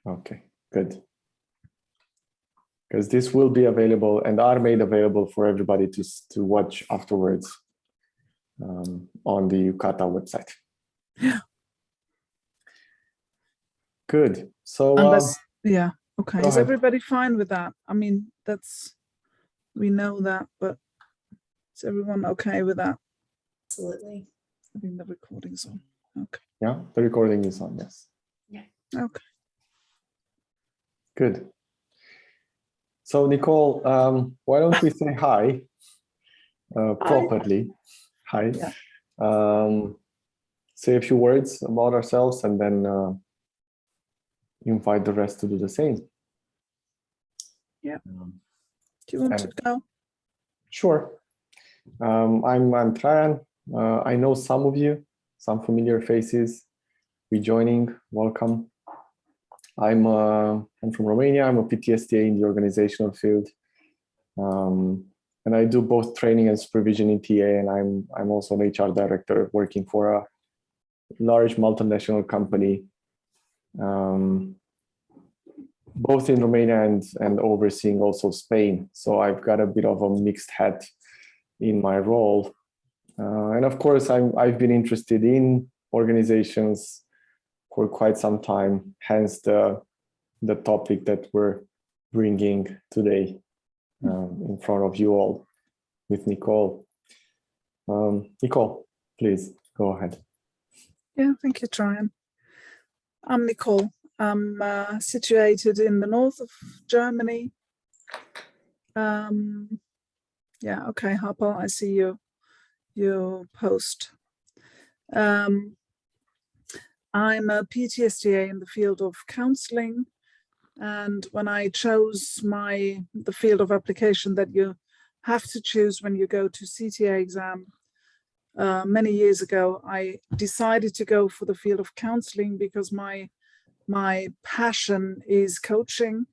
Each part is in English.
Okay, good. Because this will be available and are made available for everybody to watch afterwards on the Yucata website. Yeah. Good. So yeah. Okay. Is everybody fine with that? I mean, we know that, but is everyone okay with that? Absolutely. I think the recording's on. Okay. Yeah, the recording is on, yes. Yeah. Okay. Good. So Nicole, why don't we say hi properly? Hi. Yeah. Say a few words about ourselves and then invite the rest to do the same. Yeah. Do you want to go? Sure. I'm Traian. I know some of you, some familiar faces rejoining. Welcome. I'm from Romania. I'm a PTSDA in the organizational field, and I do both training and supervision in TA. And I'm also an HR director working for a large multinational company, both in Romania and overseeing also Spain. So I've got a bit of a mixed hat in my role. And of course, I've been interested in organizations for quite some time, hence the topic that we're bringing today in front of you all with Nicole. Nicole, please go ahead. Yeah, thank you, Traian. I'm Nicole. I'm situated in the north of Germany. Yeah, okay, Harper, I see your post. I'm a PTSDA in the field of counseling, and when I chose the field of application that you have to choose when you go to CTA exam many years ago, I decided to go for the field of counseling because my passion is coaching,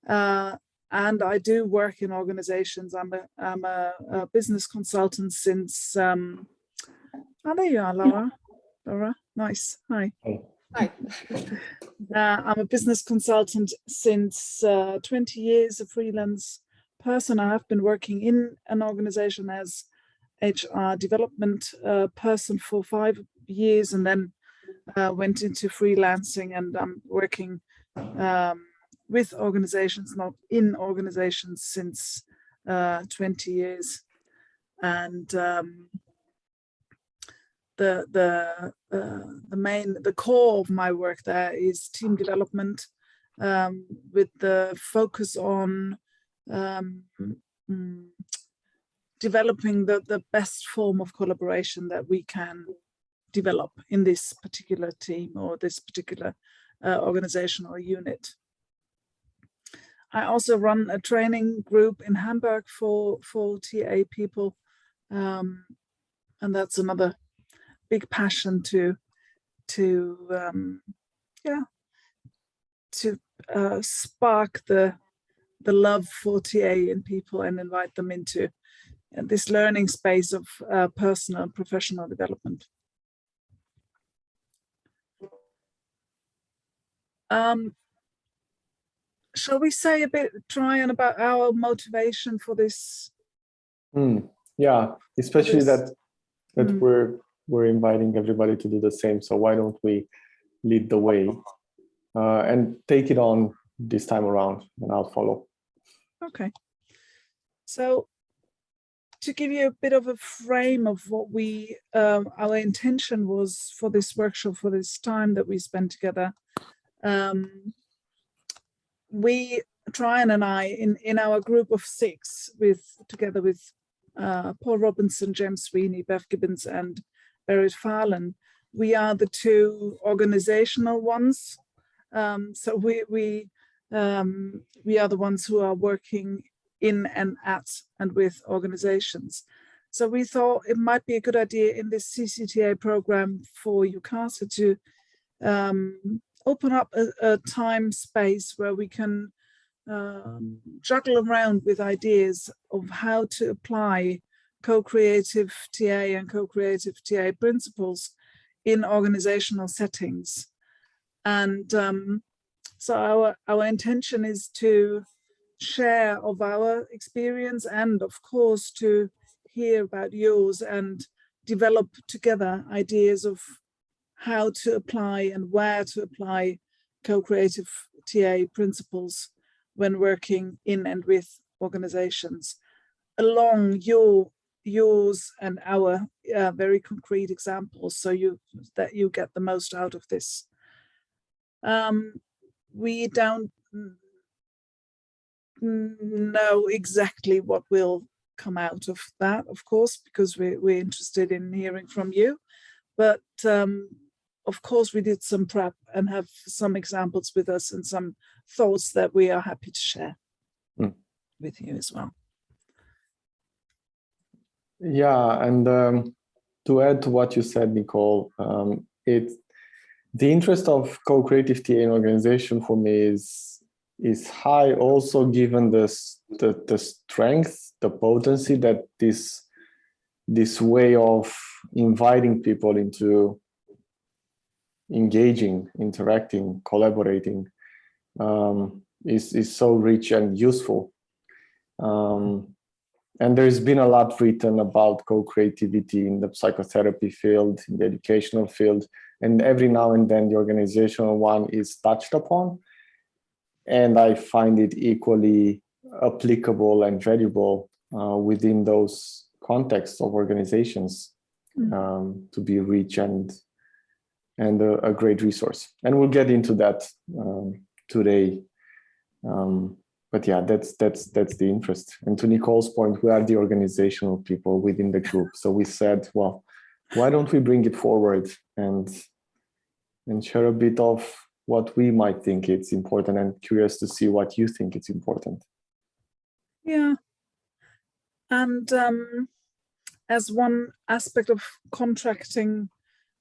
and I do work in organizations. I'm a business consultant since. Oh, there you are, Laura. Laura, nice. Hi. Hi. I'm a business consultant since 20 years, a freelance person. I have been working in an organization as HR development person for 5 years, and then went into freelancing, and I'm working with organizations, not in organizations, since 20 years. And the core of my work there is team development, with the focus on developing the best form of collaboration that we can develop in this particular team or this particular organization or unit. I also run a training group in Hamburg for TA people, and that's another big passion to spark the love for TA in people and invite them into this learning space of personal and professional development. Shall we say a bit, Traian, about our motivation for this? Yeah, especially that we're inviting everybody to do the same. So why don't we lead the way and take it on this time around, and I'll follow. Okay. So to give you a bit of a frame of what our intention was for this workshop, for this time that we spent together, Traian and I, in our group of 6, together with Paul Robinson, James Sweeney, Bev Gibbons, and Berit Fahlen, we are the 2 organizational ones. So we are the ones who are working in and at and with organizations. So we thought it might be a good idea in this CCTA program for UCASA to open up a time space where we can juggle around with ideas of how to apply co-creative TA and co-creative TA principles in organizational settings. And So our intention is to share of our experience and of course to hear about yours and develop together ideas of how to apply and where to apply co-creative TA principles when working in and with organizations along yours and our very concrete examples, so that you get the most out of this. We don't know exactly what will come out of that, of course, because we're interested in hearing from you. But of course, we did some prep and have some examples with us and some thoughts that we are happy to share with you as well. Yeah, and to add to what you said, Nicole, the interest of co-creative TA in organization for me is high, also given the strength, the potency that this way of inviting people into engaging, interacting, collaborating is so rich and useful. And there's been a lot written about co-creativity in the psychotherapy field, in the educational field, and every now and then the organizational one is touched upon. And I find it equally applicable and valuable within those contexts of organizations to be rich and a great resource. And we'll get into that today. But yeah, that's the interest. And to Nicole's point, we are the organizational people within the group. So we said, well, why don't we bring it forward and share a bit of what we might think it's important, and curious to see what you think it's important. Yeah. And as one aspect of contracting,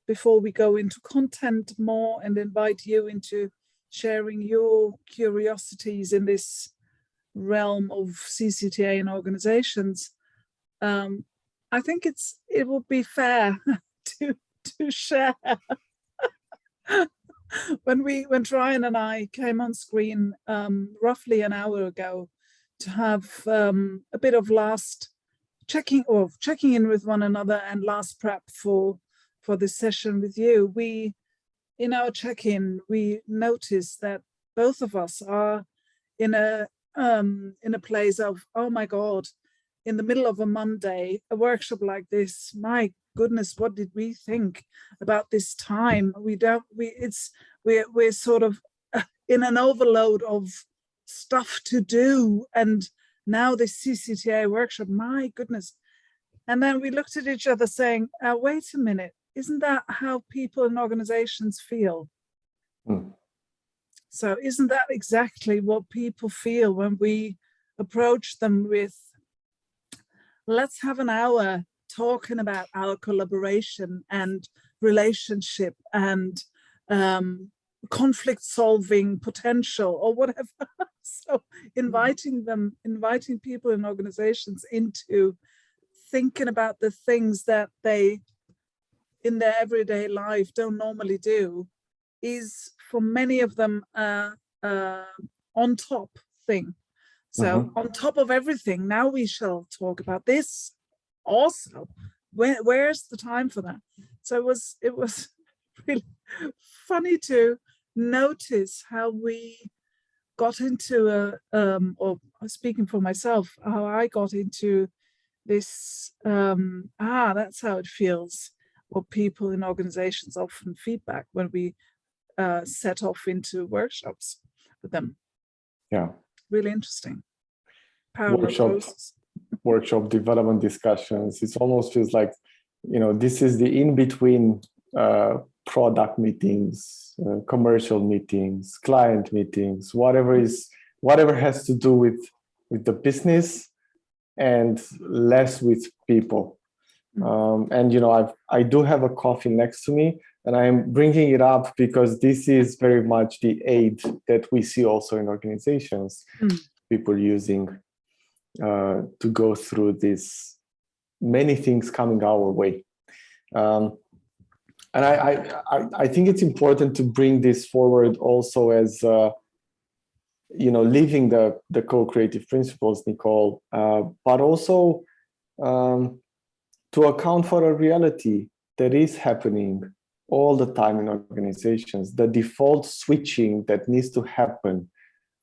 before we go into content more and invite you into sharing your curiosities in this realm of CCTA and organizations, I think it would be fair to share. When Traian and I came on screen roughly an hour ago to have a bit of last checking in with one another and last prep for this session with you, in our check-in we noticed that both of us are in a place of, oh my God, in the middle of a Monday, a workshop like this, my goodness, what did we think about this time? We're sort of in an overload of stuff to do, and now this CCTA workshop, my goodness. And then we looked at each other saying, wait a minute, isn't that how people in organizations feel? So isn't that exactly what people feel when we approach them with, let's have an hour talking about our collaboration and relationship and conflict solving potential or whatever. So inviting people in organizations into thinking about the things that they in their everyday life don't normally do is for many of them on top thing. So on top of everything, now we shall talk about this also. Where's the time for that? So it was really funny to notice how we got into or speaking for myself, how I got into this, that's how it feels, what people in organizations often feedback when we set off into workshops with them. Yeah. Really interesting. Workshop development discussions. It almost feels like, this is the in-between product meetings, commercial meetings, client meetings, whatever has to do with the business and less with people. And I do have a coffee next to me, and I'm bringing it up because this is very much the aid that we see also in organizations, people using to go through this, many things coming our way. And I think it's important to bring this forward also as living the co-creative principles, Nicole, but also to account for a reality that is happening all the time in organizations, the default switching that needs to happen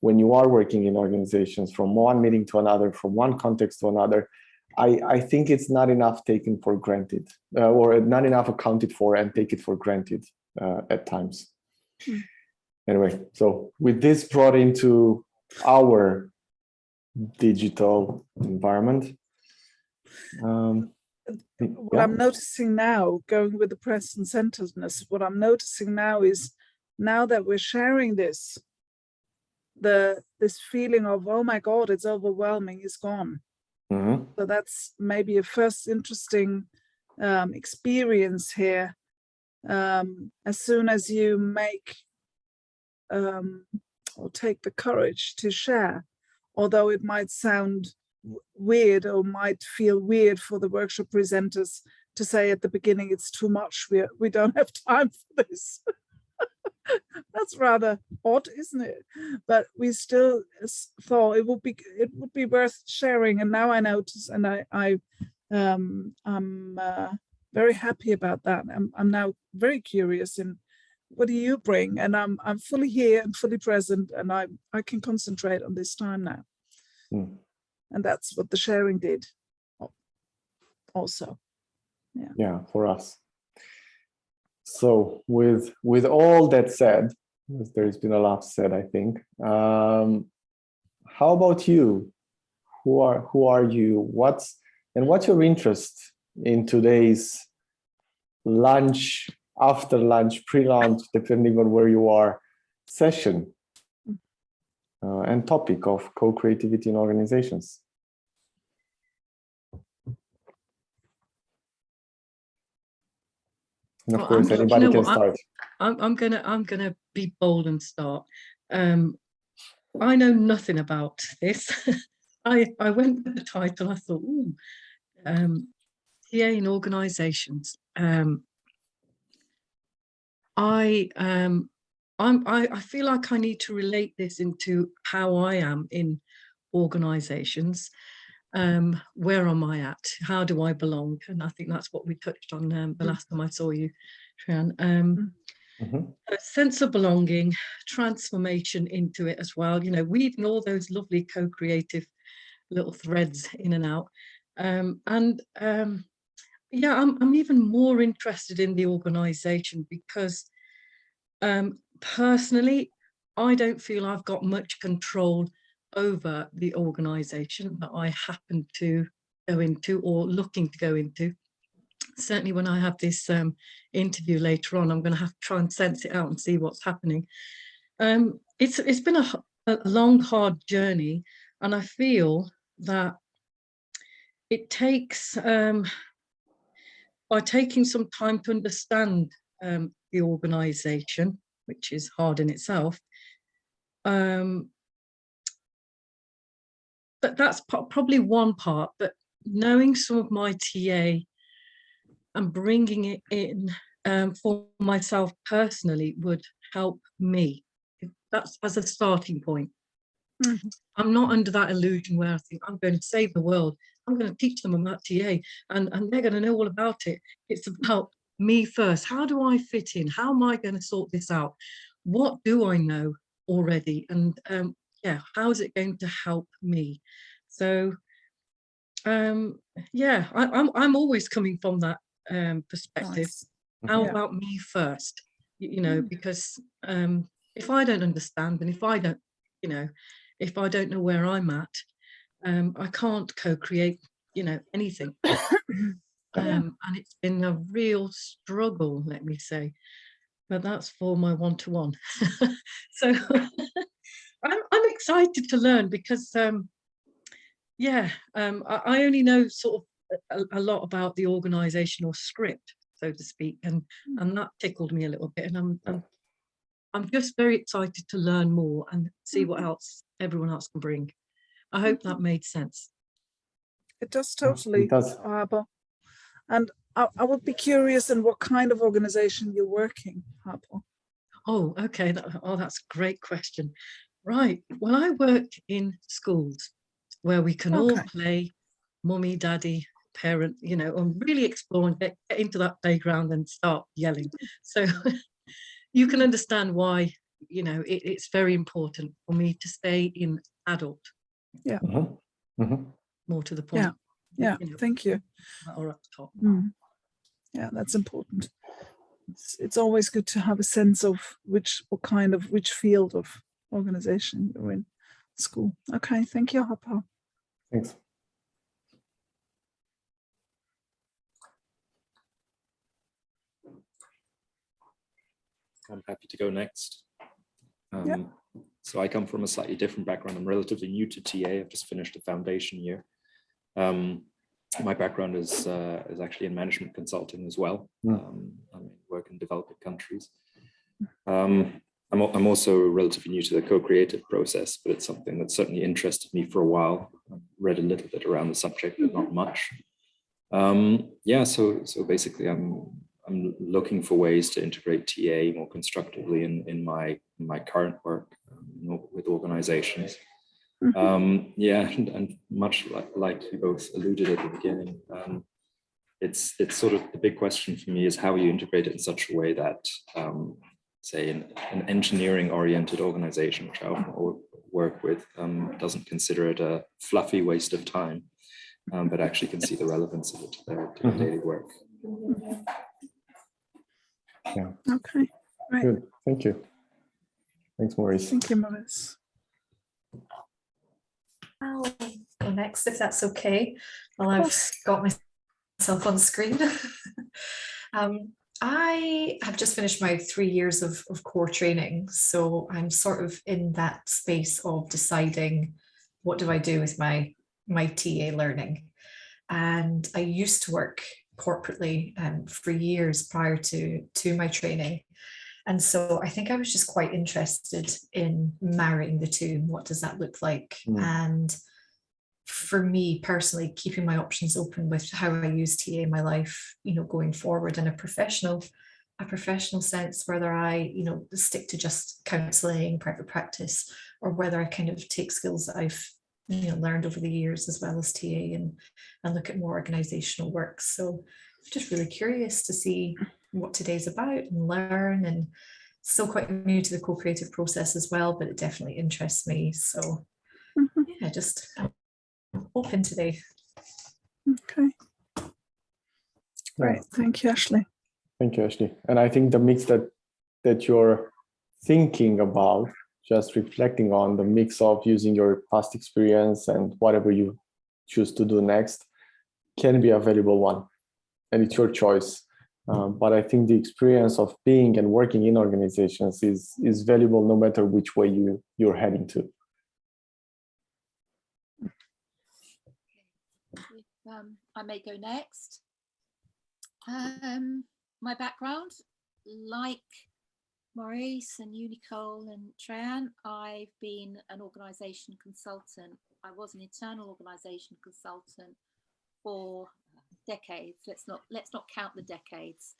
when you are working in organizations from one meeting to another, from one context to another. I think it's not enough taken for granted, or not enough accounted for and take it for granted at times. Mm. Anyway, so with this brought into our digital environment, what I'm noticing now, going with the present-centeredness, what I'm noticing now is, now that we're sharing this, this feeling of, oh my God, it's overwhelming, is gone. Mm-hmm. So that's maybe a first interesting experience here. As soon as you make or take the courage to share, although it might sound weird or might feel weird for the workshop presenters to say at the beginning, it's too much, we don't have time for this. That's rather odd, isn't it? But we still thought it would be worth sharing, and now I notice, and I'm very happy about that. I'm now very curious in what do you bring, and I'm fully here and fully present, and I can concentrate on this time now. Mm. And that's what the sharing did also. Yeah, for us. So with all that said, there's been a lot said, I think. How about you? Who are you? What's your interest in today's lunch, after lunch, pre-lunch, depending on where you are, session and topic of co-creativity in organizations? And of course, anybody can start. I'm gonna be bold and start. I know nothing about this. I went with the title. I thought, ooh, TA in organisations. I feel like I need to relate this into how I am in organisations. Where am I at? How do I belong? And I think that's what we touched on the last time I saw you, Traian. A sense of belonging, transformation into it as well, weaving all those lovely co-creative little threads in and out. Yeah, I'm even more interested in the organisation because personally, I don't feel I've got much control over the organisation that I happen to go into or looking to go into. Certainly when I have this interview later on, I'm going to have to try and sense it out and see what's happening. It's been a long, hard journey, and I feel that it takes, by taking some time to understand the organisation, which is hard in itself, but that's probably one part, but knowing some of my TA and bringing it in for myself personally would help me. That's as a starting point. Mm-hmm. I'm not under that illusion where I think I'm going to save the world. I'm going to teach them about TA and they're going to know all about it. It's about me first. How do I fit in? How am I going to sort this out? What do I know already? And yeah, how is it going to help me? So yeah, I'm always coming from that perspective. Nice. How about me first? Because if I don't understand and if I don't, if I don't know where I'm at, I can't co-create, anything. And it's been a real struggle, let me say. But that's for my one-to-one. So I'm excited to learn because I only know sort of a lot about the organizational script, so to speak, and that tickled me a little bit. And I'm just very excited to learn more and see what else everyone else can bring. I hope that made sense. It does totally. It does. And I would be curious in what kind of organization you're working, Harpo. Oh, okay. That's a great question. Right. Well, I work in schools where we can all Okay. play mummy, daddy, parent, you know, and really explore and get into that playground and start yelling. So you can understand why, you know, it's very important for me to stay in adult. Yeah. More to the point. Yeah. Yeah. You know, Thank you. or up top. Yeah, that's important. It's always good to have a sense of which field of organization you're in school. Okay, thank you, Harper. Thanks. I'm happy to go next. Yeah. So I come from a slightly different background. I'm relatively new to TA. I've just finished a foundation year. My background is actually in management consulting as well. I work in developing countries. I'm also relatively new to the co-creative process, but it's something that certainly interested me for a while. I've read a little bit around the subject, but not much. Yeah, so basically I'm looking for ways to integrate TA more constructively in my current work with organizations. Yeah, and much like you both alluded at the beginning, it's sort of the big question for me is how you integrate it in such a way that, say, an engineering-oriented organization, which I often work with, doesn't consider it a fluffy waste of time, but actually can see the relevance of it to their daily work. Yeah. Okay, right. Good. Thank you. Thanks, Maurice. Thank you, Maurice. I'll go next, if that's okay. Well, I've got myself on screen. I have just finished my 3 years of core training, so I'm sort of in that space of deciding what do I do with my TA learning. And I used to work corporately for years prior to my training. And so I think I was just quite interested in marrying the two. What does that look like? And for me personally, keeping my options open with how I use TA in my life, you know, going forward in a professional sense, whether I, you know, stick to just counselling, private practice, or whether I kind of take skills that I've, you know, learned over the years as well as TA and look at more organisational work. So I'm just really curious to see what today's about and learn, and still quite new to the co-creative process as well, but it definitely interests me. So yeah, just open today. Okay. Great. Thank you, Ashley. Thank you, Ashley. And I think the mix that you're thinking about, just reflecting on the mix of using your past experience and whatever you choose to do next, can be a valuable one. And it's your choice. But I think the experience of being and working in organizations is valuable no matter which way you're heading to. I may go next. My background, like Maurice and you, Nicole and Traian, I've been an organisation consultant. I was an internal organisation consultant for decades. Let's not count the decades.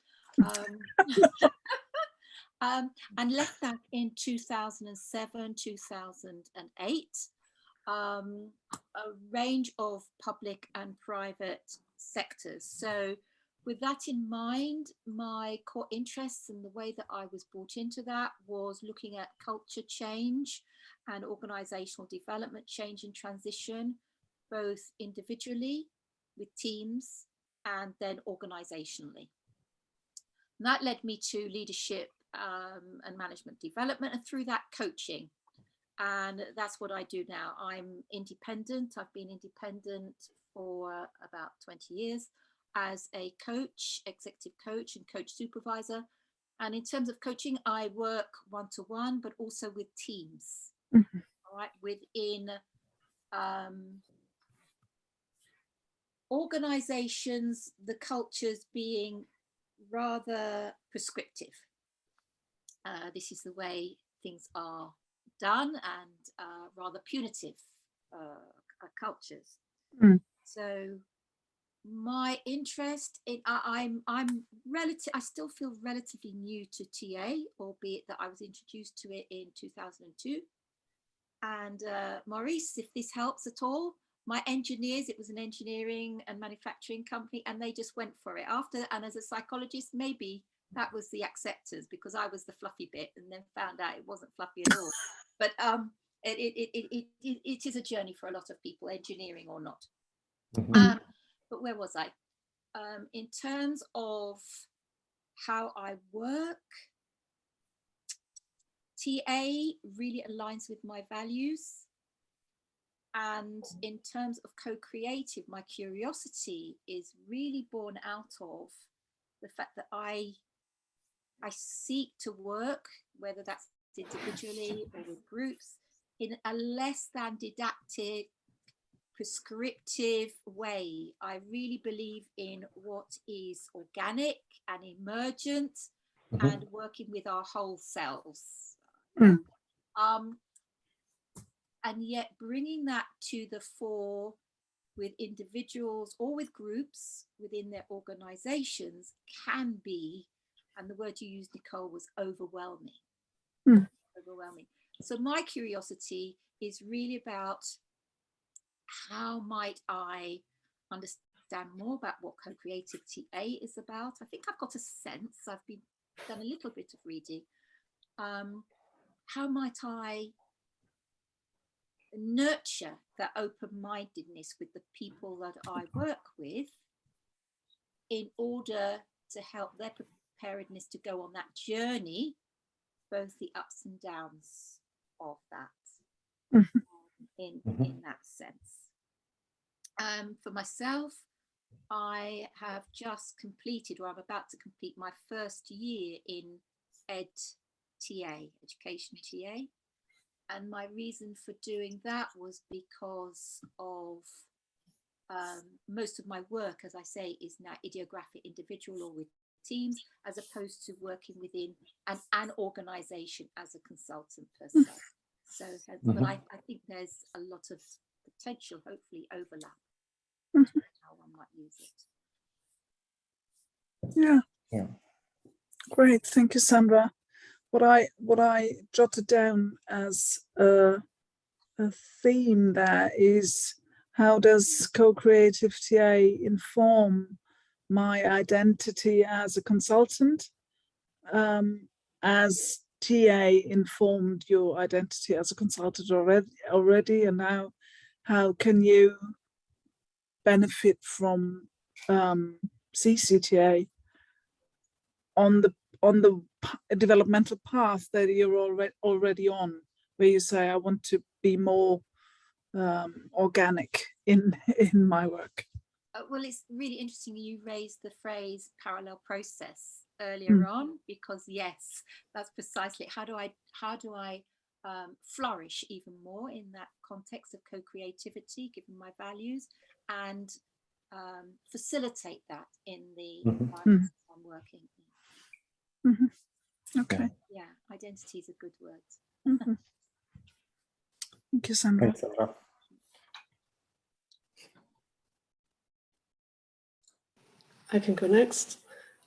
And left that in 2007, 2008. A range of public and private sectors. So with that in mind, my core interests and the way that I was brought into that was looking at culture change and organizational development change and transition, both individually with teams and then organizationally. And that led me to leadership and management development, and through that coaching. And that's what I do now. I'm independent. I've been independent for about 20 years as a coach, executive coach and coach supervisor. And in terms of coaching, I work one-to-one, but also with teams, all right, within organizations, the cultures being rather prescriptive. This is the way things are done, and rather punitive cultures. So my interest in I still feel relatively new to TA, albeit that I was introduced to it in 2002. And Maurice, if this helps at all, my engineers, it was an engineering and manufacturing company, and they just went for it after. And as a psychologist, maybe that was the acceptors, because I was the fluffy bit, and then found out it wasn't fluffy at all. But it is a journey for a lot of people, engineering or not. But where was I? In terms of how I work, TA really aligns with my values. And in terms of co-creative, my curiosity is really born out of the fact that I seek to work, whether that's individually or with groups, in a less than didactic, prescriptive way. I really believe in what is organic and emergent and working with our whole selves. And yet bringing that to the fore with individuals or with groups within their organizations can be, and the word you used, Nicole, was overwhelming. Overwhelming. So my curiosity is really about how might I understand more about what co-creative TA is about. I think I've got a sense, I've done a little bit of reading. How might I nurture that open-mindedness with the people that I work with in order to help their preparedness to go on that journey, both the ups and downs of that, in that sense. For myself, I have just completed, or I'm about to complete, my first year in education TA. And my reason for doing that was because of most of my work, as I say, is now ideographic, individual or with teams, as opposed to working within an organization as a consultant per se. So, but I think there's a lot of potential, hopefully, overlap how one might use it. Yeah. Great, thank you, Sandra. What I jotted down as a theme there is, how does co-creative TA inform my identity as a consultant, as TA informed your identity as a consultant already, and now how can you benefit from CCTA on the developmental path that you're already on, where you say, I want to be more organic in my work. Well, it's really interesting you raised the phrase parallel process earlier on, because yes, that's precisely how do I flourish even more in that context of co-creativity, given my values, and facilitate that in the environment I'm working in. Okay. Yeah, identity is a good word. Thank you, Sandra. Thanks, Sandra. I can go next.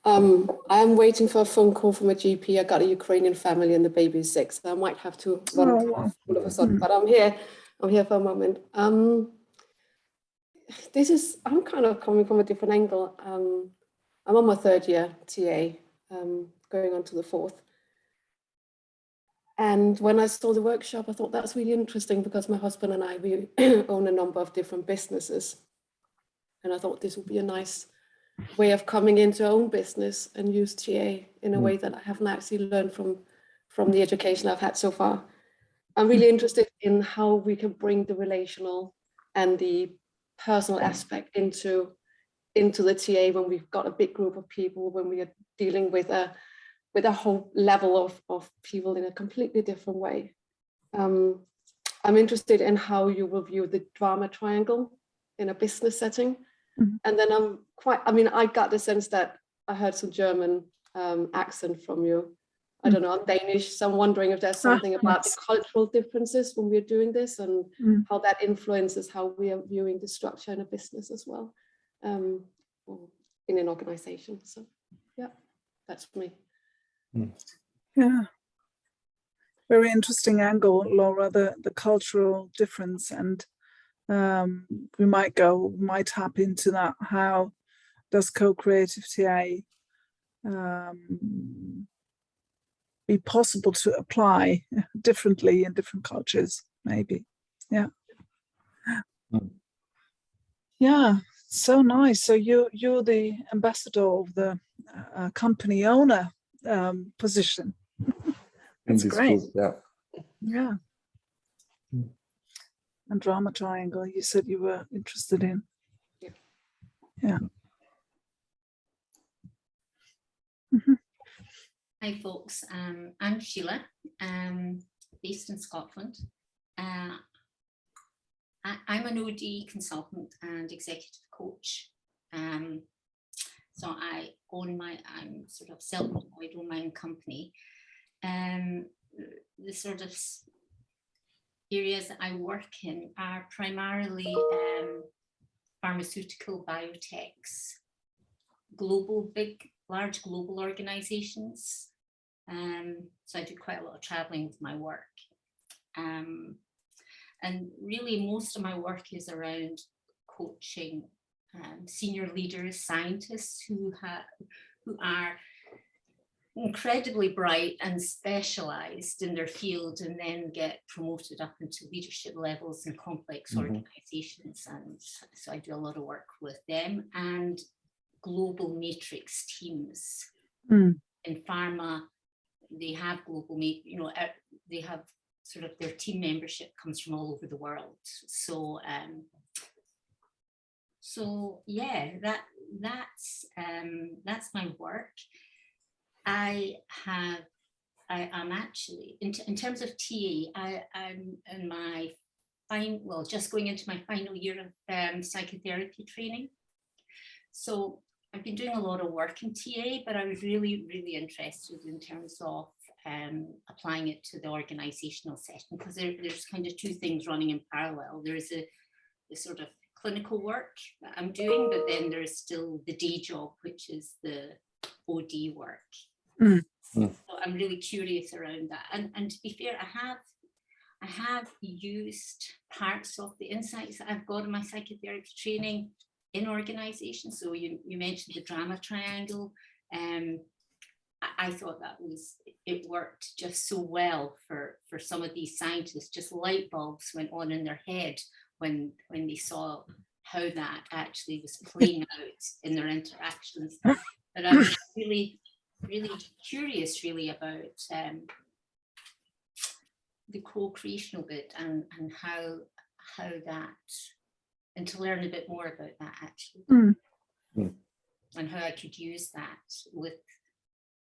I'm waiting for a phone call from a GP. I got a Ukrainian family and the baby is 6, so I might have to run all of a sudden, but I'm here for a moment. I'm kind of coming from a different angle. I'm on my 3rd year TA, going on to the 4th. And when I saw the workshop, I thought that's really interesting, because my husband and I, we own a number of different businesses. And I thought this would be a nice way of coming into our own business and use TA in a way that I haven't actually learned from the education I've had so far. I'm really interested in how we can bring the relational and the personal aspect into the TA when we've got a big group of people, when we are dealing with a whole level of people in a completely different way. I'm interested in how you will view the drama triangle in a business setting. And then I got the sense that I heard some German accent from you. I don't know, I'm Danish, so I'm wondering if there's something about the cultural differences when we're doing this, and how that influences how we are viewing the structure in a business as well, or in an organization. So yeah, that's me. Yeah, Very interesting angle, Laura, the cultural difference, and we might tap into that. How does co-creative TA be possible to apply differently in different cultures, maybe? Yeah. Yeah, so nice. So you're the ambassador of the company owner position. That's great. Group, yeah. Yeah. And drama triangle, you said you were interested in. Yeah. Mm-hmm. Hi folks, I'm Sheila, based in Scotland. I'm an OD consultant and executive coach. So I'm sort of self-employed, own my own company. The sort of areas that I work in are primarily pharmaceutical biotechs, large global organizations. So I do quite a lot of traveling with my work. And really most of my work is around coaching senior leaders, scientists who are incredibly bright and specialized in their field and then get promoted up into leadership levels in complex organizations. And so I do a lot of work with them and global matrix teams. In pharma, they have global, they have sort of their team membership comes from all over the world. So yeah, that's my work. I'm actually in terms of TA, I'm in my just going into my final year of psychotherapy training. So I've been doing a lot of work in TA, but I was really, really interested in terms of applying it to the organizational setting, because there's kind of two things running in parallel. There's the sort of clinical work that I'm doing, but then there's still the day job, which is the OD work. So I'm really curious around that. And to be fair, I have used parts of the insights that I've got in my psychotherapy training in organizations. So you mentioned the drama triangle. I thought it worked just so well for some of these scientists. Just light bulbs went on in their head when they saw how that actually was playing out in their interactions. But I was really, really curious really about the co-creational bit and how that, and to learn a bit more about that actually. And how I could use that with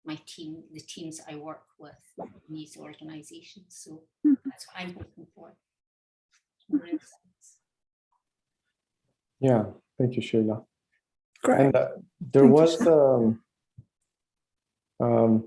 my team, the teams I work with in these organizations. So that's what I'm hoping for. Yeah, thank you, Sheila. Great. And there was,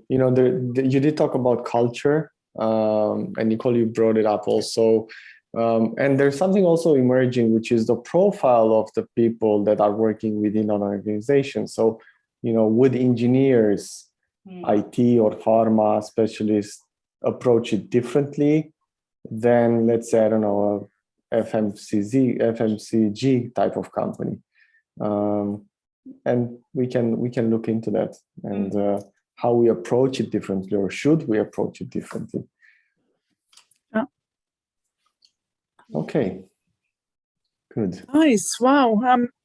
you did talk about culture, and Nicole, you brought it up also. And there's something also emerging, which is the profile of the people that are working within an organization. So, would engineers, IT or pharma specialists approach it differently than, let's say, I don't know, a FMCG type of company? And we can look into that and how we approach it differently, or should we approach it differently? Okay, good. Nice. Wow.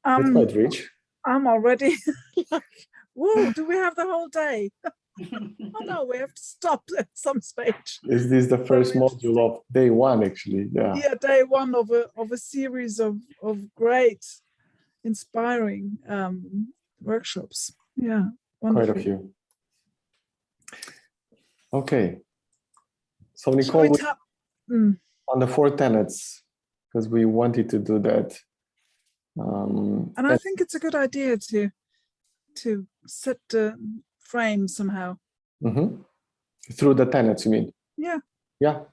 That's quite rich. I'm already like, whoa, do we have the whole day? Oh no, we have to stop at some stage. Is this the first module of day one, actually? Yeah, day one of a series of great, inspiring workshops. Yeah, wonderful. Quite a few. Okay. So Nicole, on the 4 tenets, because we wanted to do that. And I think it's a good idea to set the frame somehow. Through the tenets, you mean? Yeah. Yeah.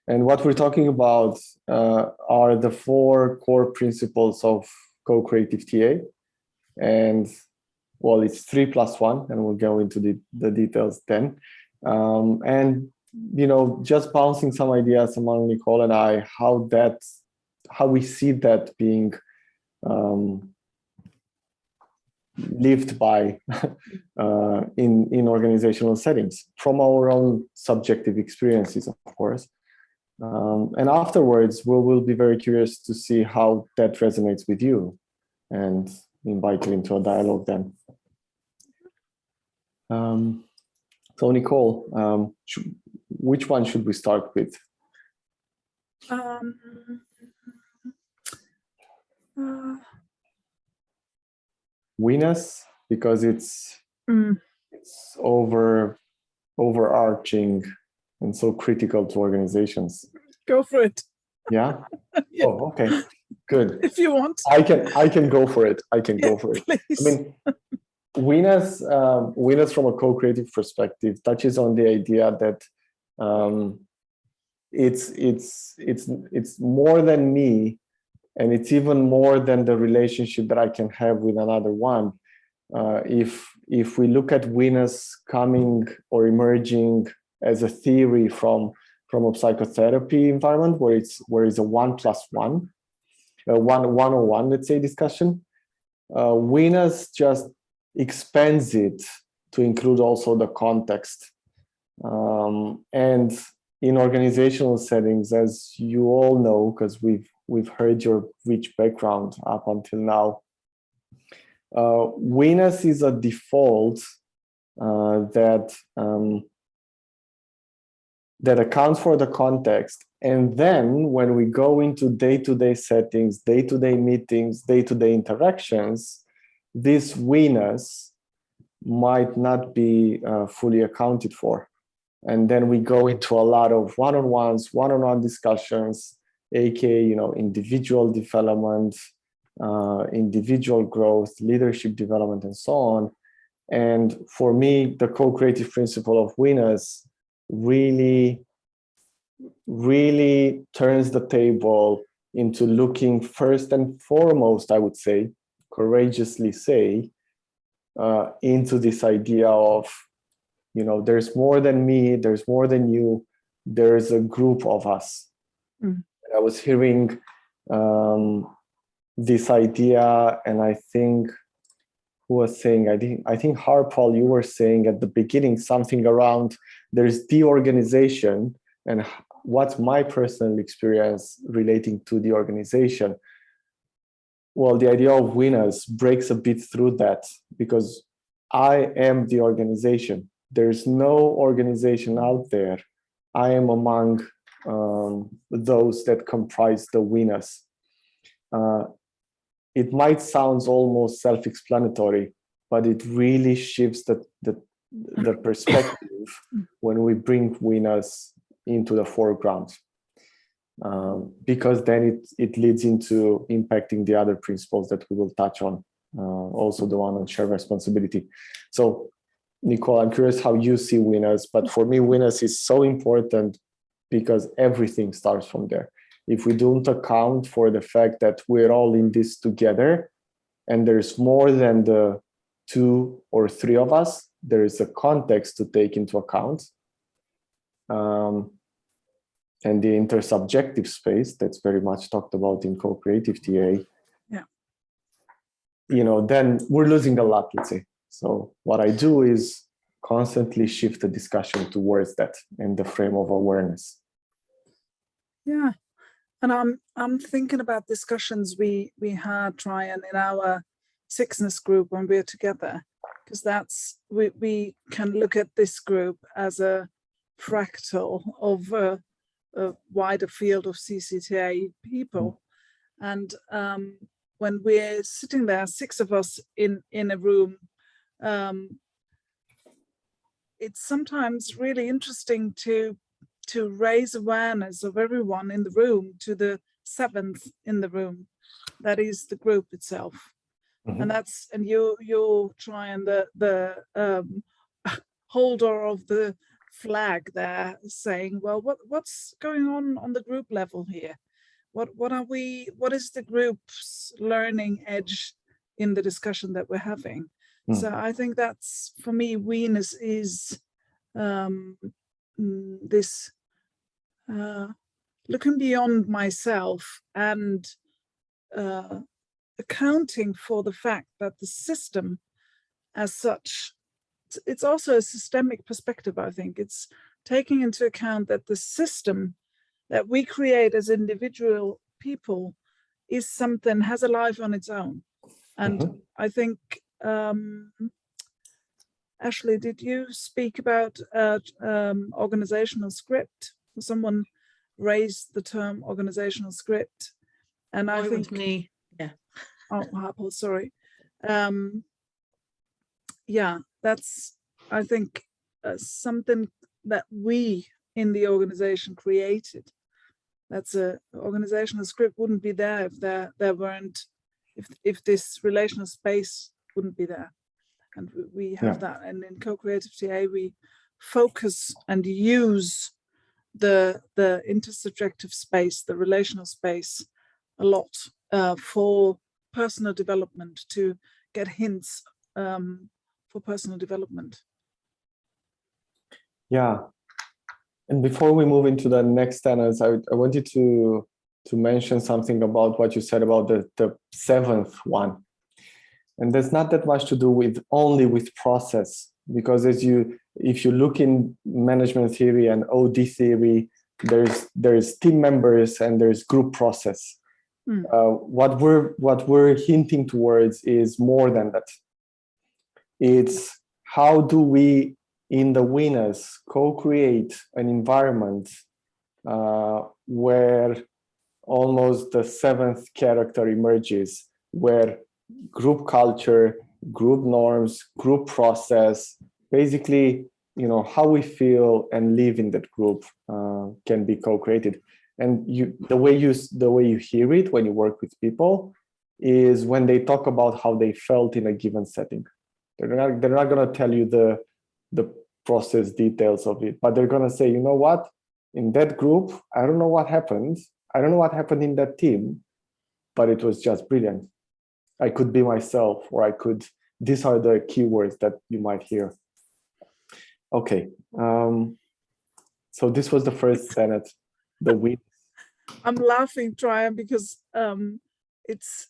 And what we're talking about are the 4 core principles of co-creative TA. And well, it's 3+1, and we'll go into the details then. And just bouncing some ideas among Nicole and I, how we see that being lived by in organizational settings from our own subjective experiences, of course. And afterwards, we'll be very curious to see how that resonates with you and invite you into a dialogue then. So Nicole, which one should we start with? Winners, because it's overarching and so critical to organizations. Go for it. Yeah. Yeah. Oh, okay. Good. If you want. I can go for it. I can go for it. Please. I mean, winners from a co-creative perspective touches on the idea that it's more than me, and it's even more than the relationship that I can have with another one. If we look at winners coming or emerging as a theory from a psychotherapy environment where it's a 1+1, 101, let's say, discussion, winners just expands it to include also the context. And in organizational settings, as you all know, because we've heard your rich background up until now, winners is a default that accounts for the context. And then when we go into day-to-day settings, day-to-day meetings, day-to-day interactions, these winners might not be fully accounted for. And then we go into a lot of one-on-ones, one-on-one discussions, aka, individual development, individual growth, leadership development, and so on. And for me, the co-creative principle of winners really turns the table into looking first and foremost, I would say, courageously say, into this idea of, there's more than me, there's more than you, there's a group of us. I was hearing this idea, and I think who was saying, I think Harpal, you were saying at the beginning something around there's the organization and what's my personal experience relating to the organization. Well, the idea of winners breaks a bit through that, because I am the organization. There's no organization out there. I am among those that comprise the winners. It might sound almost self-explanatory, but it really shifts the perspective when we bring winners into the foreground, because then it leads into impacting the other principles that we will touch on, also the one on shared responsibility. So, Nicole, I'm curious how you see winners, but for me, winners is so important because everything starts from there. If we don't account for the fact that we're all in this together and there's more than the 2 or 3 of us, there is a context to take into account. And the intersubjective space that's very much talked about in co-creative TA, then we're losing a lot, let's say. So what I do is constantly shift the discussion towards that in the frame of awareness. Yeah. And I'm thinking about discussions we had, Traian, in our sixness group when we're together, because that's we can look at this group as a fractal of a wider field of CCTA people. And when we're sitting there, 6 of us in a room, it's sometimes really interesting to raise awareness of everyone in the room to the 7th in the room, that is the group itself. And that's, and you're trying the holder of the flag there, saying, well, what's going on the group level here? What is the group's learning edge in the discussion that we're having? So I think that's, for me, Wieners is this looking beyond myself and accounting for the fact that the system as such, it's also a systemic perspective, I think. It's taking into account that the system that we create as individual people is something, has a life on its own. And I think, Ashley, did you speak about organizational script? Someone raised the term organizational script. And I think, me, yeah. Oh, Harpo, sorry. Yeah, that's, I think, something that we in the organization created. That's a organizational script wouldn't be there if there weren't, if this relational space wouldn't be there. And we have that. And in co-creative TA, we focus and use the intersubjective space, the relational space, a lot for personal development, to get hints for personal development. Yeah. And before we move into the next tenets, I wanted to mention something about what you said about the seventh one. And there's not that much to do with only with process, because if you look in management theory and OD theory, there's team members and there's group process. What we're hinting towards is more than that. It's how do we, in the winners, co-create an environment where almost the seventh character emerges, where group culture, group norms, group process, basically, how we feel and live in that group can be co-created. And the way you hear it when you work with people is when they talk about how they felt in a given setting. They're not going to tell you the process details of it, but they're going to say, you know what, in that group, I don't know what happened. I don't know what happened in that team, but it was just brilliant. I could be myself, or these are the keywords that you might hear. Okay. So this was the first tenet, the win. I'm laughing, Traian, because it's,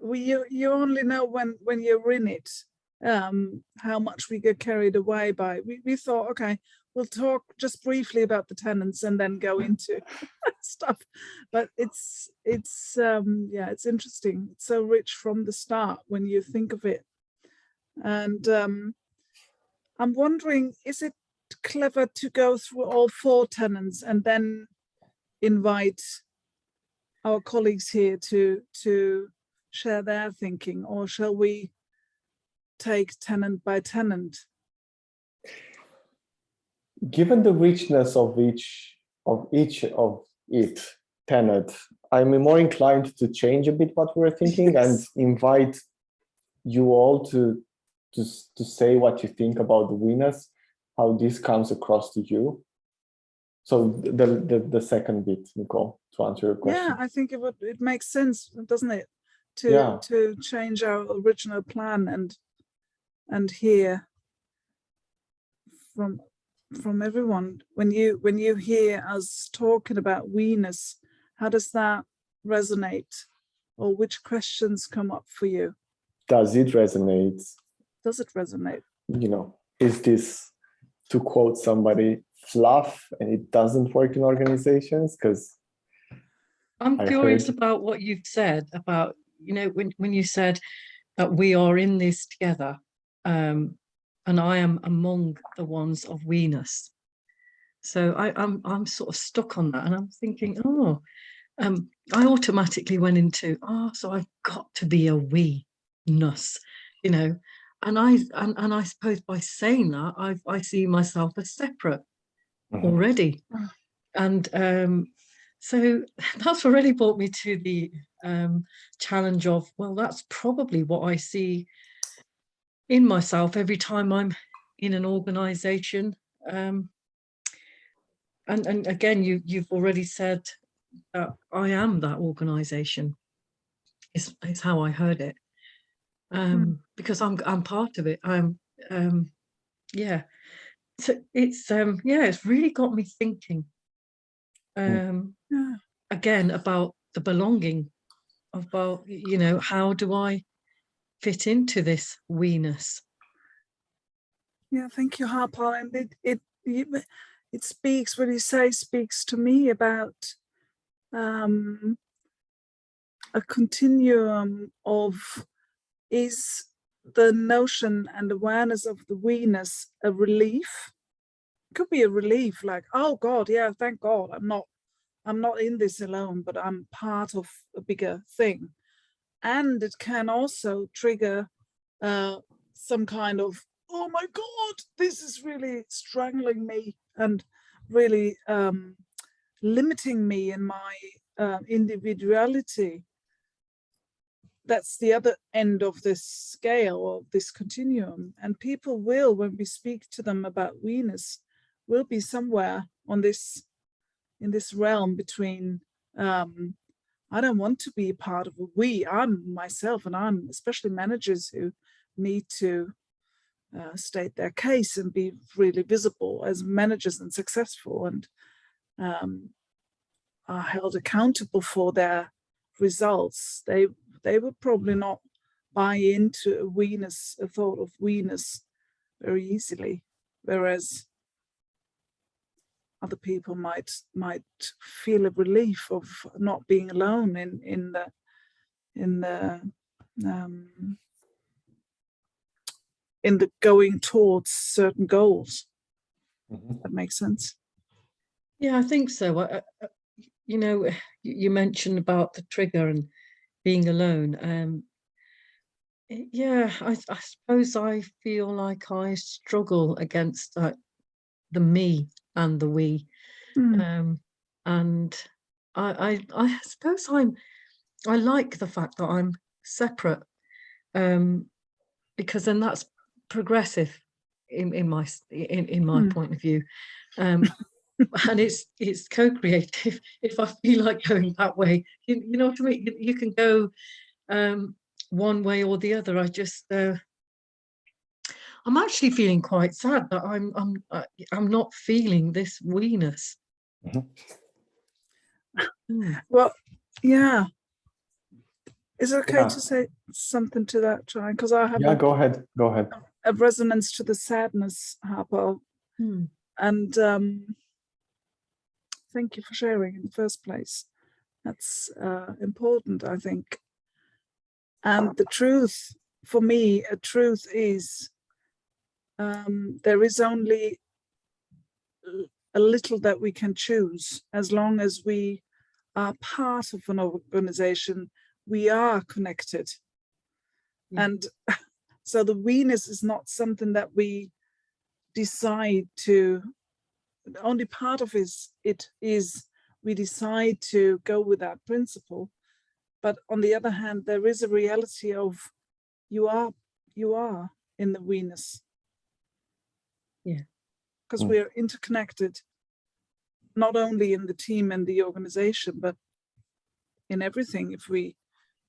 you only know when you're in it, how much we get carried away by. We thought, okay, we'll talk just briefly about the tenets and then go into stuff. But it's interesting. It's so rich from the start when you think of it. And I'm wondering, is it clever to go through all 4 tenets and then invite our colleagues here to share their thinking, or shall we take tenant by tenant? Given the richness of each tenet, I'm more inclined to change a bit what we're thinking and invite you all to say what you think about the winners, how this comes across to you. So the second bit, Nicole, to answer your question. Yeah, I think it makes sense, doesn't it, to change our original plan and hear from everyone. When you hear us talking about we-ness, how does that resonate, or which questions come up for you? Does it resonate? Does it resonate? Is this, to quote somebody, fluff and it doesn't work in organizations? Because I'm curious about what you've said about, when you said that we are in this together, and I am among the ones of we-ness. So I'm sort of stuck on that, and I'm thinking, I automatically went into, so I've got to be a we-ness, and I suppose by saying that I see myself as separate already, and so that's already brought me to the challenge of, well, that's probably what I see in myself every time I'm in an organization. And again, you've already said that I am that organization, is how I heard it. Because I'm part of it. it's really got me thinking Yeah. again about the belonging, about, you know, how do I fit into this we-ness? Yeah, thank you, Harper. And it speaks, what you say speaks to me about a continuum of, is the notion and awareness of the we-ness a relief? It could be a relief, like, oh God, yeah, thank God, I'm not in this alone, but I'm part of a bigger thing. And it can also trigger some kind of, oh my God, this is really strangling me and really limiting me in my individuality. That's the other end of this scale, of this continuum. And people will, when we speak to them about we-ness, will be somewhere on this, in this realm between I don't want to be part of a we. I'm myself, and I'm especially managers who need to state their case and be really visible as managers and successful, and are held accountable for their results. They would probably not buy into a we-ness, a thought of we-ness very easily, whereas other people might feel a relief of not being alone in the going towards certain goals. That makes sense. Yeah, I think so. You know, you mentioned about the trigger and being alone. Yeah, I suppose I feel like I struggle against the me and the we. And I suppose I like the fact that I'm separate, because then that's progressive in my point of view, and it's co-creative. If I feel like going that way, you know what I mean. You can go one way or the other. I just I'm actually feeling quite sad that I'm not feeling this we-ness. Well, yeah. Is it okay to say something to that, Traian? Because I have go ahead. A resonance to the sadness, Harper. And thank you for sharing in the first place. That's important, I think. And the truth, for me, a truth is there is only a little that we can choose. As long as we are part of an organization, we are connected. And so the we-ness is not something that we decide to, only part of it is we decide to go with that principle. But on the other hand, there is a reality of you are in the we-ness. Yeah. Because we're interconnected, not only in the team and the organization, but in everything, if we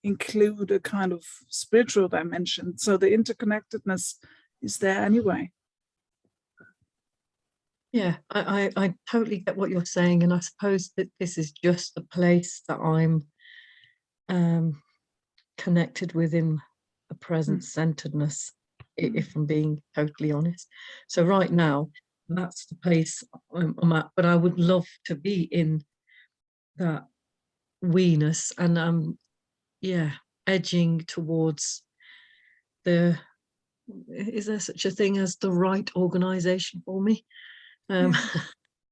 include a kind of spiritual dimension. So the interconnectedness is there anyway. Yeah, I totally get what you're saying, and I suppose that this is just the place that I'm connected within a present centeredness, if I'm being totally honest. So right now, that's the place I'm at, but I would love to be in that we-ness, and I'm edging towards the, is there such a thing as the right organization for me?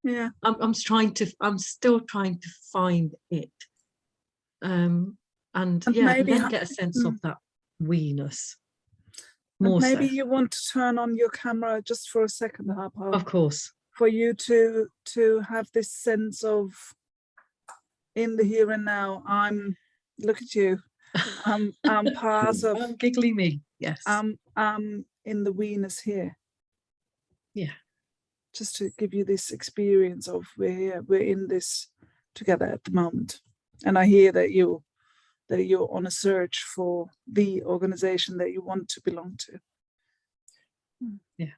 Yeah. I'm still trying to find it, and maybe then get a sense of that we-ness. Maybe you want to turn on your camera just for a second, Harper. Of course. For you to have this sense of in the here and now. Look at you. I'm part of. Giggly me. Yes. I'm in the we-ness here. Yeah. Just to give you this experience of we're in this together at the moment. And I hear that you're on a search for the organization that you want to belong to. Yeah.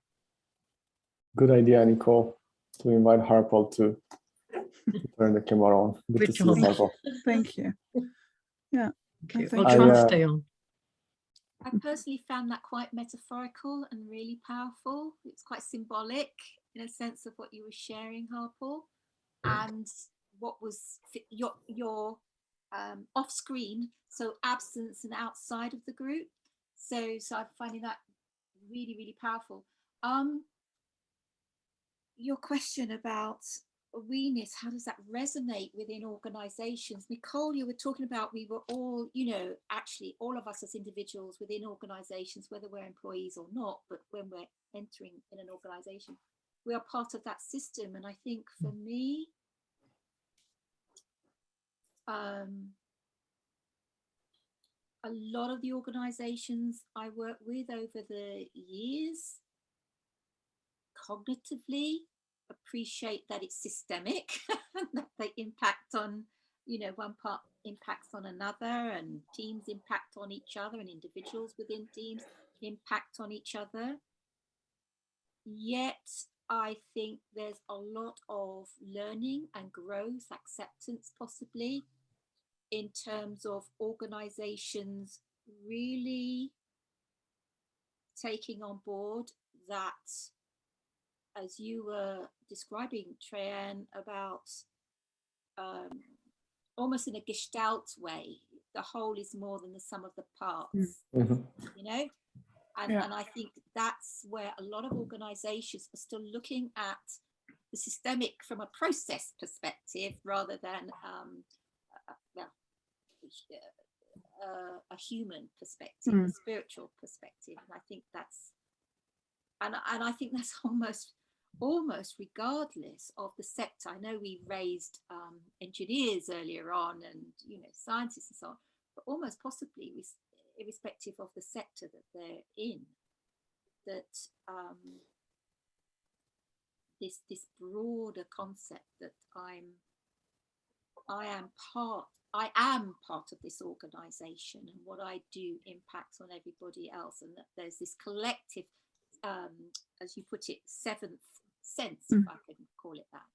Good idea, Nicole, to invite Harpal to turn the camera on. Good to see you, job. Harpal. Thank you. Yeah. Okay, Thank I'll you. try and I, stay on. I personally found that quite metaphorical and really powerful. It's quite symbolic in a sense of what you were sharing, Harpal, and what was your off screen, so absence and outside of the group. So I'm finding that really, really powerful. Your question about awareness, how does that resonate within organizations? Nicole, you were talking about, we were all, actually all of us as individuals within organizations, whether we're employees or not, but when we're entering in an organization, we are part of that system. And I think for me, a lot of the organizations I work with over the years cognitively appreciate that it's systemic, that they impact on, one part impacts on another, and teams impact on each other, and individuals within teams impact on each other. Yet I think there's a lot of learning and growth, acceptance possibly, in terms of organizations really taking on board that, as you were describing, Traian, about almost in a Gestalt way, the whole is more than the sum of the parts, And I think that's where a lot of organizations are still looking at the systemic from a process perspective rather than a human perspective, a spiritual perspective. And I think that's, and I think that's almost regardless of the sector. I know we raised engineers earlier on, and scientists and so on, but almost possibly irrespective of the sector that they're in, that this broader concept that I am part of this organization, and what I do impacts on everybody else, and that there's this collective, as you put it, seventh sense, if I can call it that,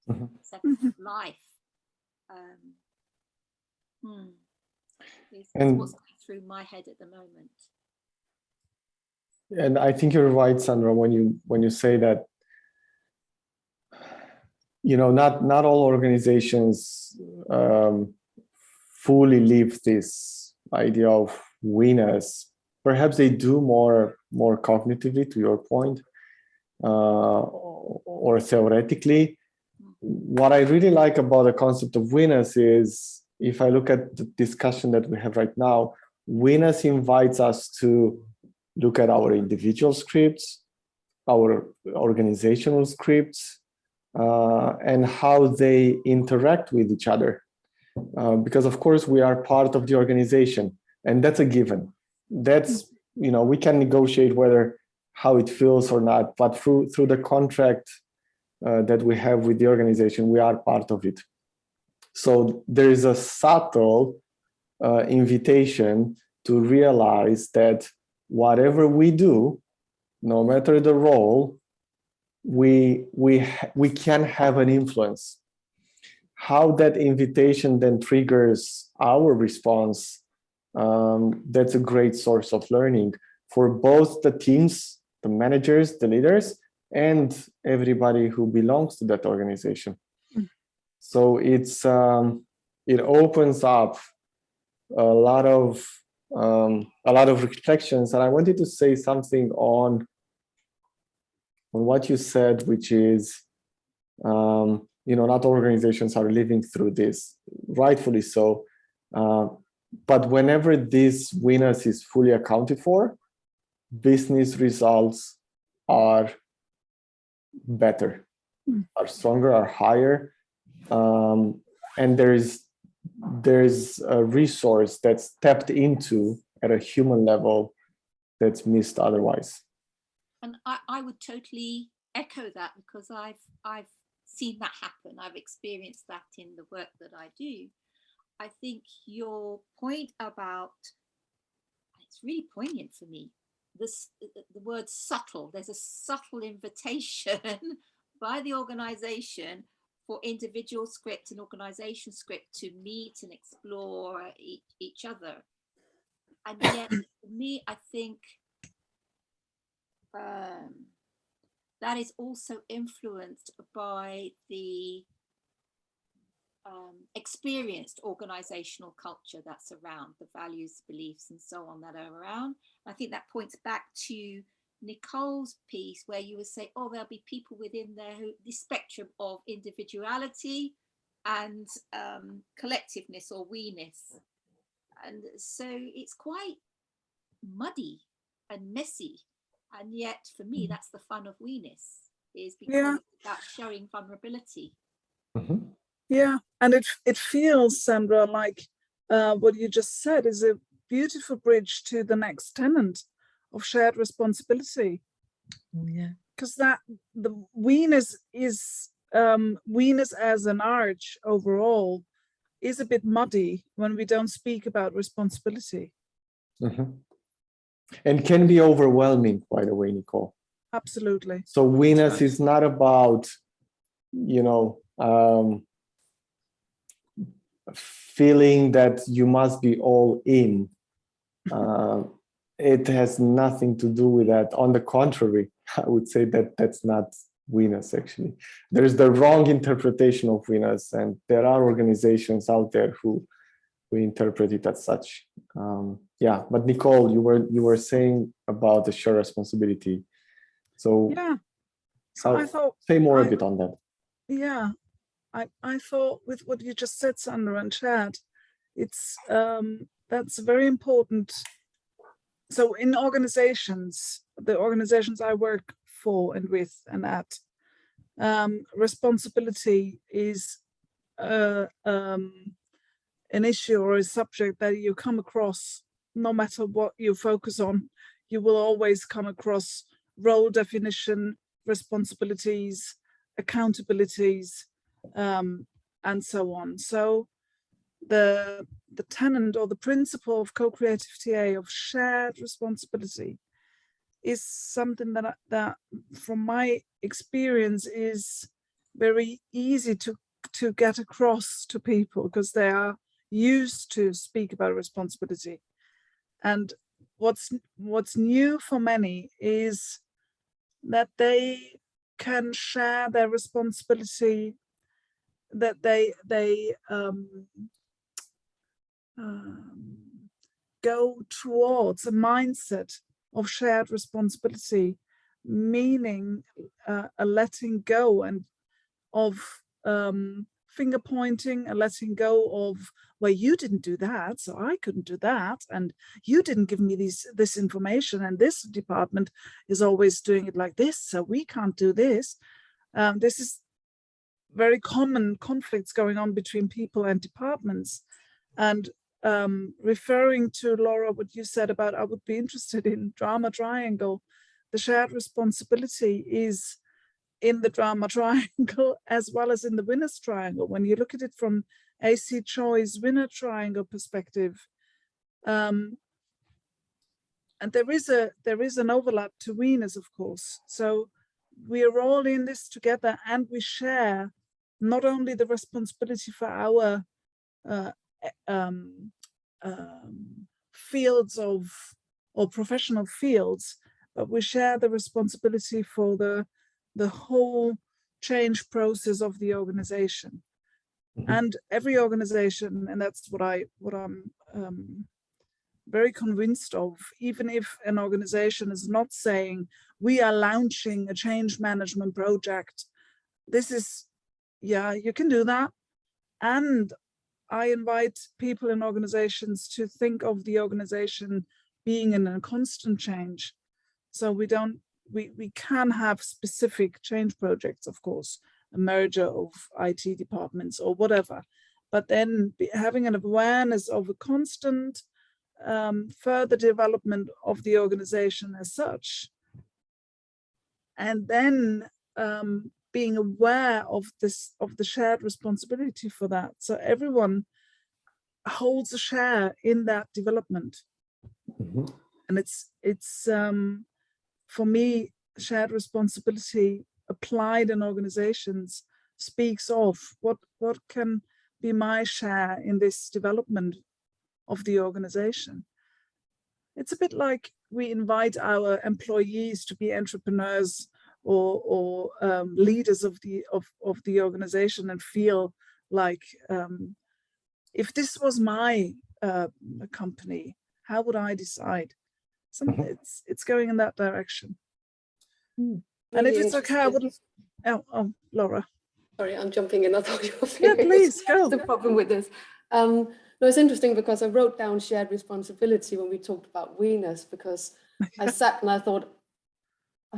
seventh life. Is what's going through my head at the moment. And I think you're right, Sandra, when you say that, not all organizations fully live this idea of winners. Perhaps they do more cognitively, to your point, or theoretically. What I really like about the concept of winners is, if I look at the discussion that we have right now, winners invites us to look at our individual scripts, our organizational scripts, and how they interact with each other. Because of course we are part of the organization, and that's a given. That's, we can negotiate how it feels or not, but through the contract that we have with the organization, we are part of it. So there is a subtle invitation to realize that whatever we do, no matter the role, we can have an influence. How that invitation then triggers our response, that's a great source of learning for both the teams, the managers, the leaders, and everybody who belongs to that organization. So it opens up a lot of reflections. And I wanted to say something on what you said, which is, not all organizations are living through this, rightfully so. But whenever this winners is fully accounted for, business results are better, are stronger, are higher. And there's a resource that's tapped into at a human level that's missed otherwise. And I would totally echo that, because I've seen that happen. I've experienced that in the work that I do. I think your point about, it's really poignant for me, the word subtle. There's a subtle invitation by the organization for individual script and organization script to meet and explore each other. And yet, for me, I think that is also influenced by the experienced organizational culture that's around, the values, beliefs, and so on that are around. I think that points back to Nicole's piece, where you would say, oh, there'll be people within there who the spectrum of individuality and collectiveness or we-ness. And so it's quite muddy and messy. And yet for me, that's the fun of we-ness, is because it's about showing vulnerability. Mm-hmm. Yeah, and it feels, Sandra, like what you just said is a beautiful bridge to the next tenet of shared responsibility. Yeah, because that the we-ness is we-ness as an arch overall is a bit muddy when we don't speak about responsibility. Mm-hmm. And can be overwhelming, by the way, Nicole. Absolutely. So we-ness is not about, feeling that you must be all in. It has nothing to do with that. On the contrary, I would say that that's not we-ness, actually. There's the wrong interpretation of we-ness, and there are organizations out there who interpret it as such. Yeah, but Nicole, you were saying about the shared responsibility. So yeah, so I thought, say more a bit on that. Yeah, I thought with what you just said, Sandra and Chad, it's that's very important. So in organizations, the organizations I work for and with and at, responsibility is an issue or a subject that you come across no matter what you focus on. You will always come across role definition, responsibilities, accountabilities, and so on. So the tenet or the principle of co-creative TA, of shared responsibility, is something that from my experience is very easy to get across to people, because they are used to speak about responsibility. And what's new for many is that they can share their responsibility, that they go towards a mindset of shared responsibility, meaning a letting go and of finger pointing, a letting go of, well, you didn't do that, so I couldn't do that, and you didn't give me this information, and this department is always doing it like this, so we can't do this. This is very common conflicts going on between people and departments. And referring to, Laura, what you said about, I would be interested in drama triangle, the shared responsibility is in the drama triangle as well as in the winner's triangle. When you look at it from AC Choi's winner triangle perspective, and there is an overlap to winners, of course. So we are all in this together, and we share not only the responsibility for our fields or professional fields, but we share the responsibility for the whole change process of the organization. Mm-hmm. And every organization, and that's what I'm very convinced of, even if an organization is not saying we are launching a change management project, this is, yeah, you can do that. And I invite people in organizations to think of the organization being in a constant change. So we can have specific change projects, of course, a merger of IT departments or whatever, but then having an awareness of a constant further development of the organization as such, and then being aware of the shared responsibility for that. So everyone holds a share in that development. Mm-hmm. it's for me, shared responsibility applied in organizations speaks of what can be my share in this development of the organization. It's a bit like we invite our employees to be entrepreneurs or leaders of the organization, and feel like, if this was my company, how would I decide? It's going in that direction. And Really if it's okay, I interesting. would. Laura. Sorry, I'm jumping in. I thought you were Yeah, finished. please go. The problem with this. No, it's interesting because I wrote down shared responsibility when we talked about we-ness, because I sat and I thought,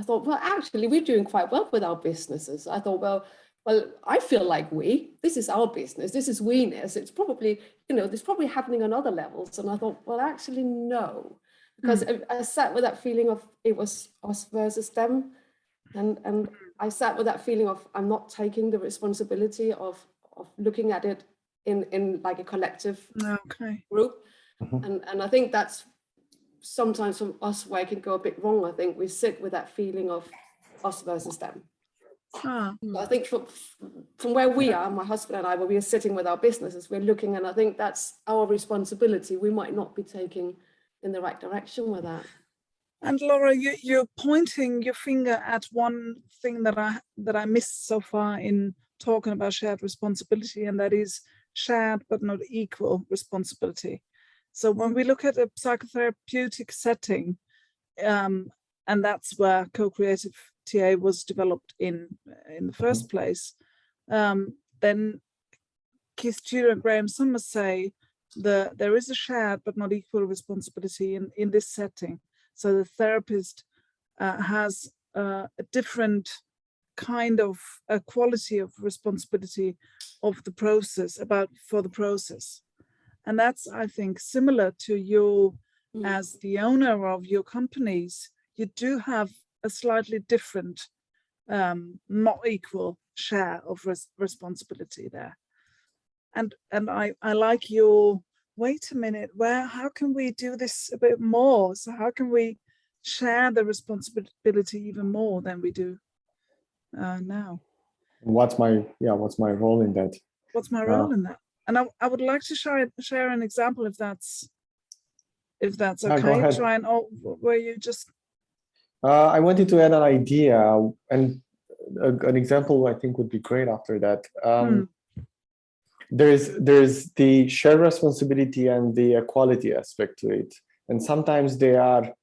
well, actually, we're doing quite well with our businesses. I thought, well, I feel like this is our business, this is we-ness. It's probably, it's probably happening on other levels. And I thought, well, actually, no, because I sat with that feeling of it was us versus them. And I sat with that feeling of I'm not taking the responsibility of looking at it in like a collective group. And I think that's sometimes from us where it can go a bit wrong. I think we sit with that feeling of us versus them. So I think from where we are, my husband and I, where we are sitting with our businesses, we're looking, and I think that's our responsibility. We might not be taking in the right direction with that. And Laura, you're pointing your finger at one thing that I missed so far in talking about shared responsibility, and that is shared but not equal responsibility. So when we look at a psychotherapeutic setting, and that's where co-creative TA was developed in the first place, then Keith Tudor and Graham Summers say there is a shared but not equal responsibility in this setting. So the therapist has a different kind of a quality of responsibility of the process, for the process. And that's, I think, similar to you as the owner of your companies. You do have a slightly different, not equal share of responsibility there. And I like your, wait a minute, how can we do this a bit more? So how can we share the responsibility even more than we do now? What's my role in that? What's my role in that? And I would like to share an example, if that's okay. Try and where you just. I wanted to add an idea, and an example I think would be great after that. There's the shared responsibility and the equality aspect to it, and sometimes they are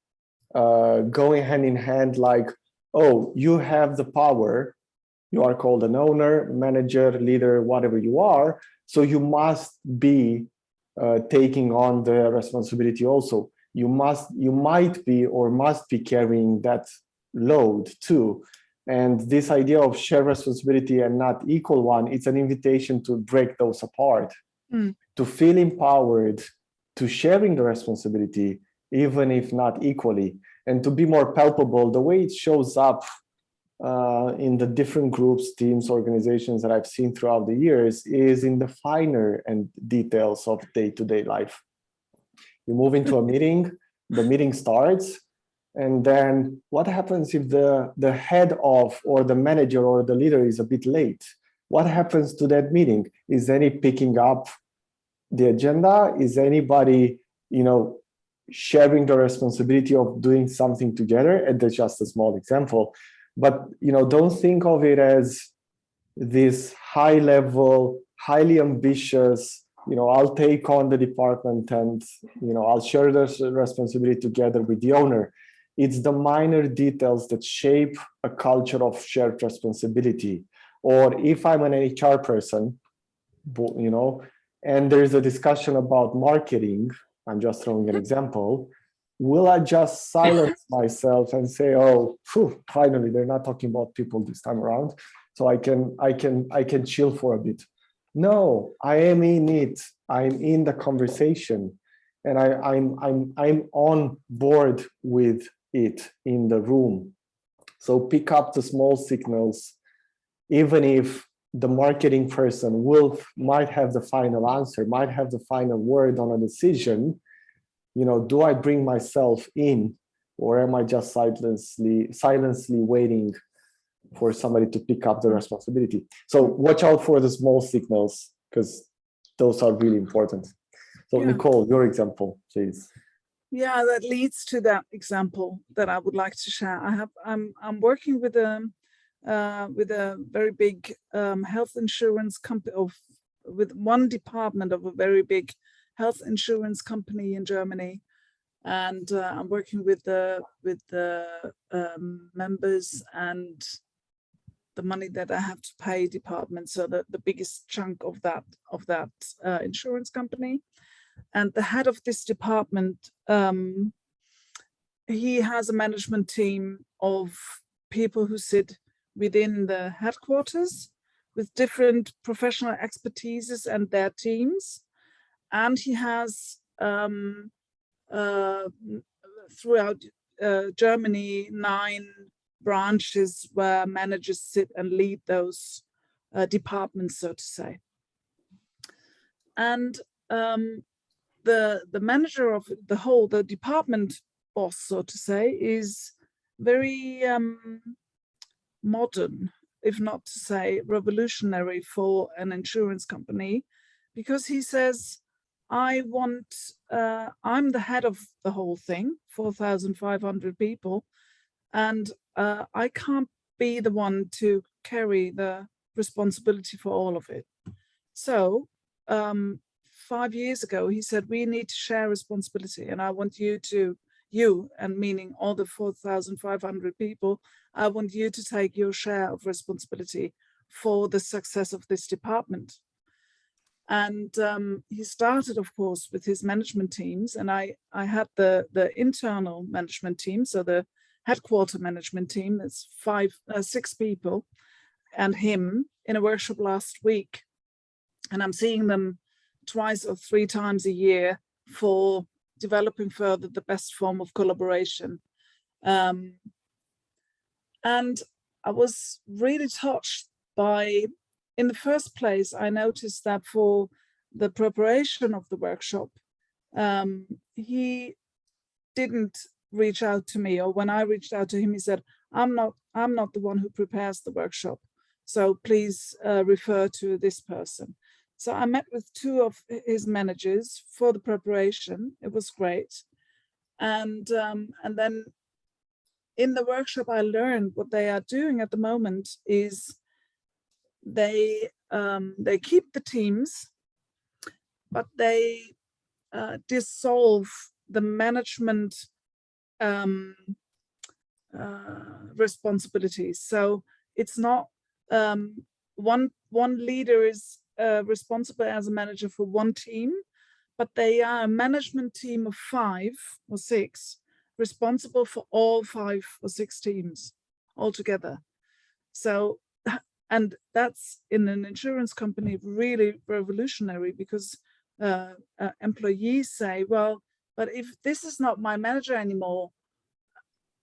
going hand in hand. Like, oh, you have the power, you are called an owner, manager, leader, whatever you are, so you must be taking on the responsibility also. You might be or must be carrying that load too. And this idea of shared responsibility and not equal one, it's an invitation to break those apart, to feel empowered, to sharing the responsibility, even if not equally, and to be more palpable. The way it shows up in the different groups, teams, organizations that I've seen throughout the years is in the finer and details of day-to-day life. You move into a meeting, the meeting starts, and then what happens if the head of, or the manager or the leader is a bit late? What happens to that meeting? Is any picking up the agenda? Is anybody, sharing the responsibility of doing something together? And that's just a small example. But, don't think of it as this high level, highly ambitious, I'll take on the department and, I'll share the responsibility together with the owner. It's the minor details that shape a culture of shared responsibility. Or if I'm an HR person, and there's a discussion about marketing, I'm just throwing an example, will I just silence myself and say, oh, finally, they're not talking about people this time around, so I can chill for a bit? No, I am in it. I'm in the conversation, and I'm on board with it in the room. So pick up the small signals, even if the marketing person might have the final answer, might have the final word on a decision. do I bring myself in, or am I just silently waiting for somebody to pick up the responsibility? So watch out for the small signals, because those are really important. So Nicole, your example, please. Yeah, that leads to that example that I would like to share. I'm working with a very big health insurance company, with one department of a very big health insurance company in Germany, and I'm working with the members and the money that I have to pay department. So the biggest chunk of that insurance company. And the head of this department, he has a management team of people who sit within the headquarters with different professional expertises and their teams. And he has throughout Germany 9 branches where managers sit and lead those departments, so to say. And the manager of the department boss, so to say, is very modern, if not to say revolutionary, for an insurance company, because he says, I'm the head of the whole thing, 4,500 people, and I can't be the one to carry the responsibility for all of it. So 5 years ago, he said, we need to share responsibility, and I want you, and meaning all the 4,500 people, I want you to take your share of responsibility for the success of this department. And he started, of course, with his management teams, and I had the internal management team, so the headquarter management team, that's 6 people, and him in a workshop last week. And I'm seeing them 2 or 3 times a year for developing further the best form of collaboration. And I was really touched by, in the first place, I noticed that for the preparation of the workshop, he didn't reach out to me, or when I reached out to him, he said, I'm not the one who prepares the workshop, so please refer to this person. So I met with 2 of his managers for the preparation. It was great. And then in the workshop, I learned what they are doing at the moment is they keep the teams, but they dissolve the management responsibilities. So it's not one leader is responsible as a manager for one team, but they are a management team of 5 or 6 responsible for all 5 or 6 teams altogether. So, and that's in an insurance company really revolutionary, because employees say, well, but if this is not my manager anymore,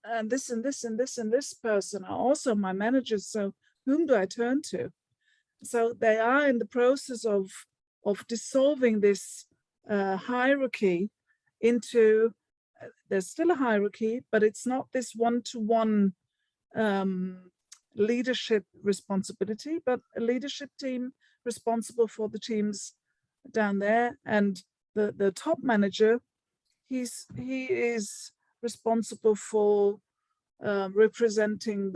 and this and this and this and this person are also my managers, so whom do I turn to? So they are in the process of dissolving this hierarchy into, there's still a hierarchy, but it's not this one-to-one leadership responsibility, but a leadership team responsible for the teams down there. And the top manager, he is responsible for representing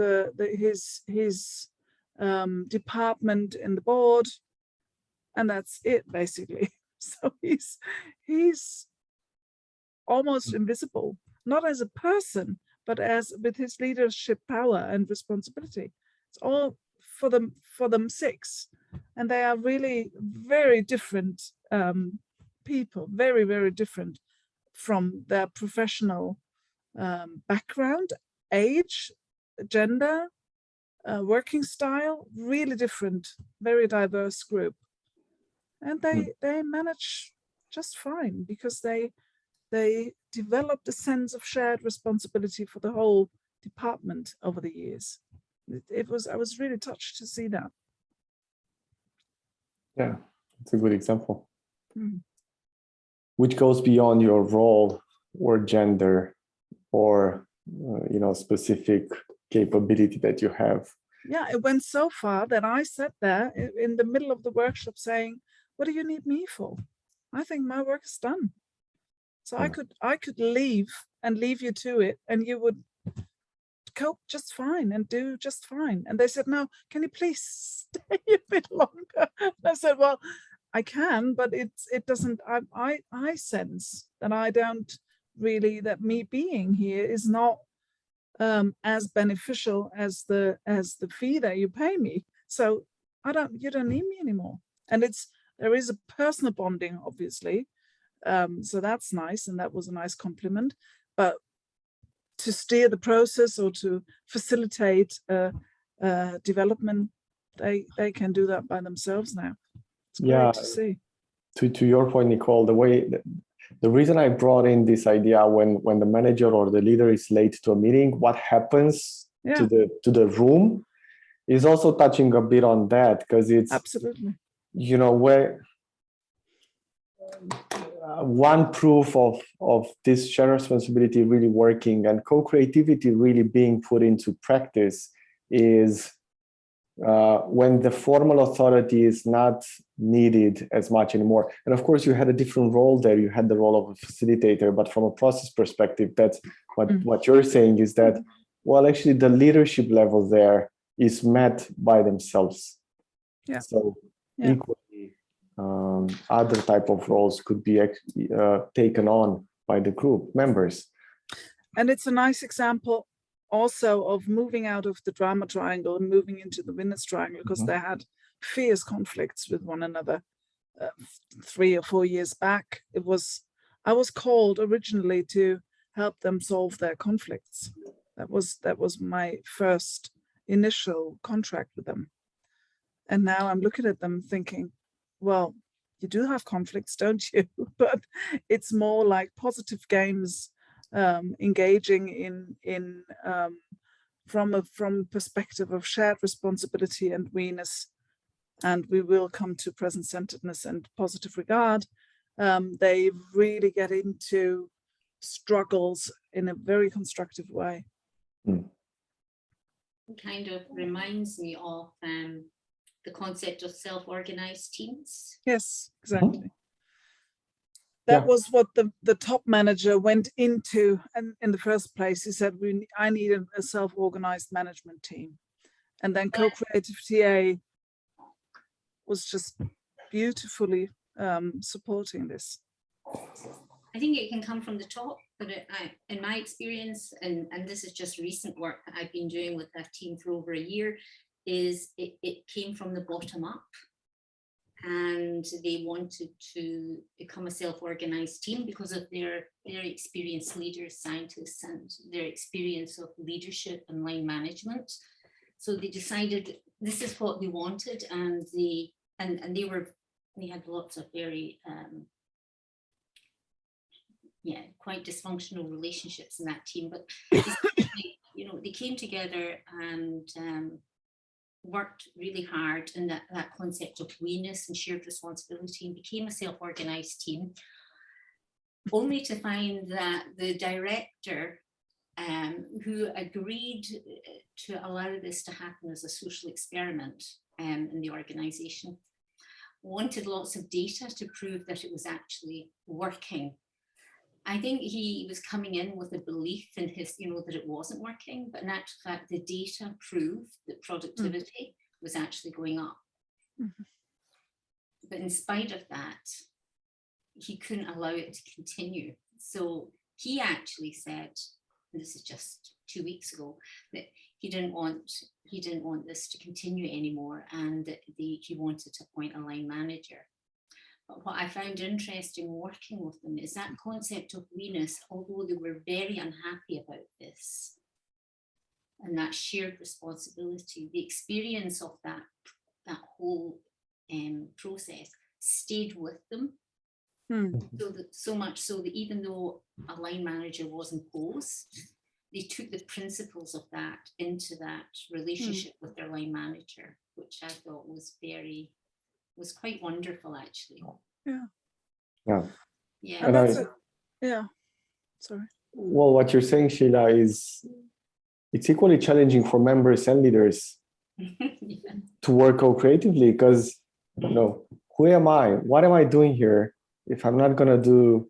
his department in the board, and that's it basically. So he's almost invisible, not as a person, but as with his leadership power and responsibility. It's all for them 6, and they are really very different people, very, very different from their professional background, age, gender, working style, really different, very diverse group. And they manage just fine, because they developed a sense of shared responsibility for the whole department over the years. I was really touched to see that. Yeah, it's a good example. which goes beyond your role or gender or specific capability that you have. Yeah, it went so far that I sat there in the middle of the workshop saying, what do you need me for? I think my work is done. So I could leave and leave you to it, and you would cope just fine and do just fine. And they said, no, can you please stay a bit longer? And I said, well, I can, but it doesn't, I sense that I don't really, that me being here is not as beneficial as the fee that you pay me. So you don't need me anymore. And there is a personal bonding, obviously. So that's nice. And that was a nice compliment. But to steer the process or to facilitate development, they can do that by themselves now. It's great to see. To your point, Nicole, the reason I brought in this idea when the manager or the leader is late to a meeting, what happens to the room is also touching a bit on that, because it's absolutely, where one proof of this shared responsibility really working and co-creativity really being put into practice is when the formal authority is not needed as much anymore. And of course, you had a different role there. You had the role of a facilitator, but from a process perspective, that's what you're saying is that, well, actually the leadership level there is met by themselves. Yeah. So equally, other type of roles could be taken on by the group members. And it's a nice example also of moving out of the drama triangle and moving into the winners triangle, because they had fierce conflicts with one another 3 or 4 years back. I was called originally to help them solve their conflicts. That was my first initial contract with them. And now I'm looking at them thinking, well, you do have conflicts, don't you? But it's more like positive games, engaging in from perspective of shared responsibility and we-ness, and we will come to present-centeredness and positive regard. They really get into struggles in a very constructive way. It kind of reminds me of the concept of self-organized teams. Yes, exactly. That was what the top manager went into, and in the first place, he said, I need a self-organized management team. And then co-creative TA was just beautifully supporting this. I think it can come from the top, but in my experience, and this is just recent work that I've been doing with a team for over a year, is it came from the bottom up. And they wanted to become a self-organized team because of their experienced leaders, scientists, and their experience of leadership and line management. So they decided this is what they wanted, and they had lots of very quite dysfunctional relationships in that team. But they came together and worked really hard in that concept of we-ness and shared responsibility, and became a self-organized team, only to find that the director who agreed to allow this to happen as a social experiment in the organization wanted lots of data to prove that it was actually working. I think he was coming in with a belief in his, that it wasn't working, but in actual fact, the data proved that productivity was actually going up. But in spite of that, he couldn't allow it to continue. So he actually said, and this is just 2 weeks ago, that he didn't want this to continue anymore, and that he wanted to appoint a line manager. But what I found interesting working with them is that concept of we-ness, although they were very unhappy about this and that shared responsibility, the experience of that whole process stayed with them. So much so that even though a line manager was imposed, they took the principles of that into that relationship with their line manager, which I thought was quite wonderful, actually. Yeah. Yeah. And And that's yeah. Sorry. well, what you're saying, Sheila, is it's equally challenging for members and leaders Yeah. to work co-creatively, because, who am I? What am I doing here if I'm not going to do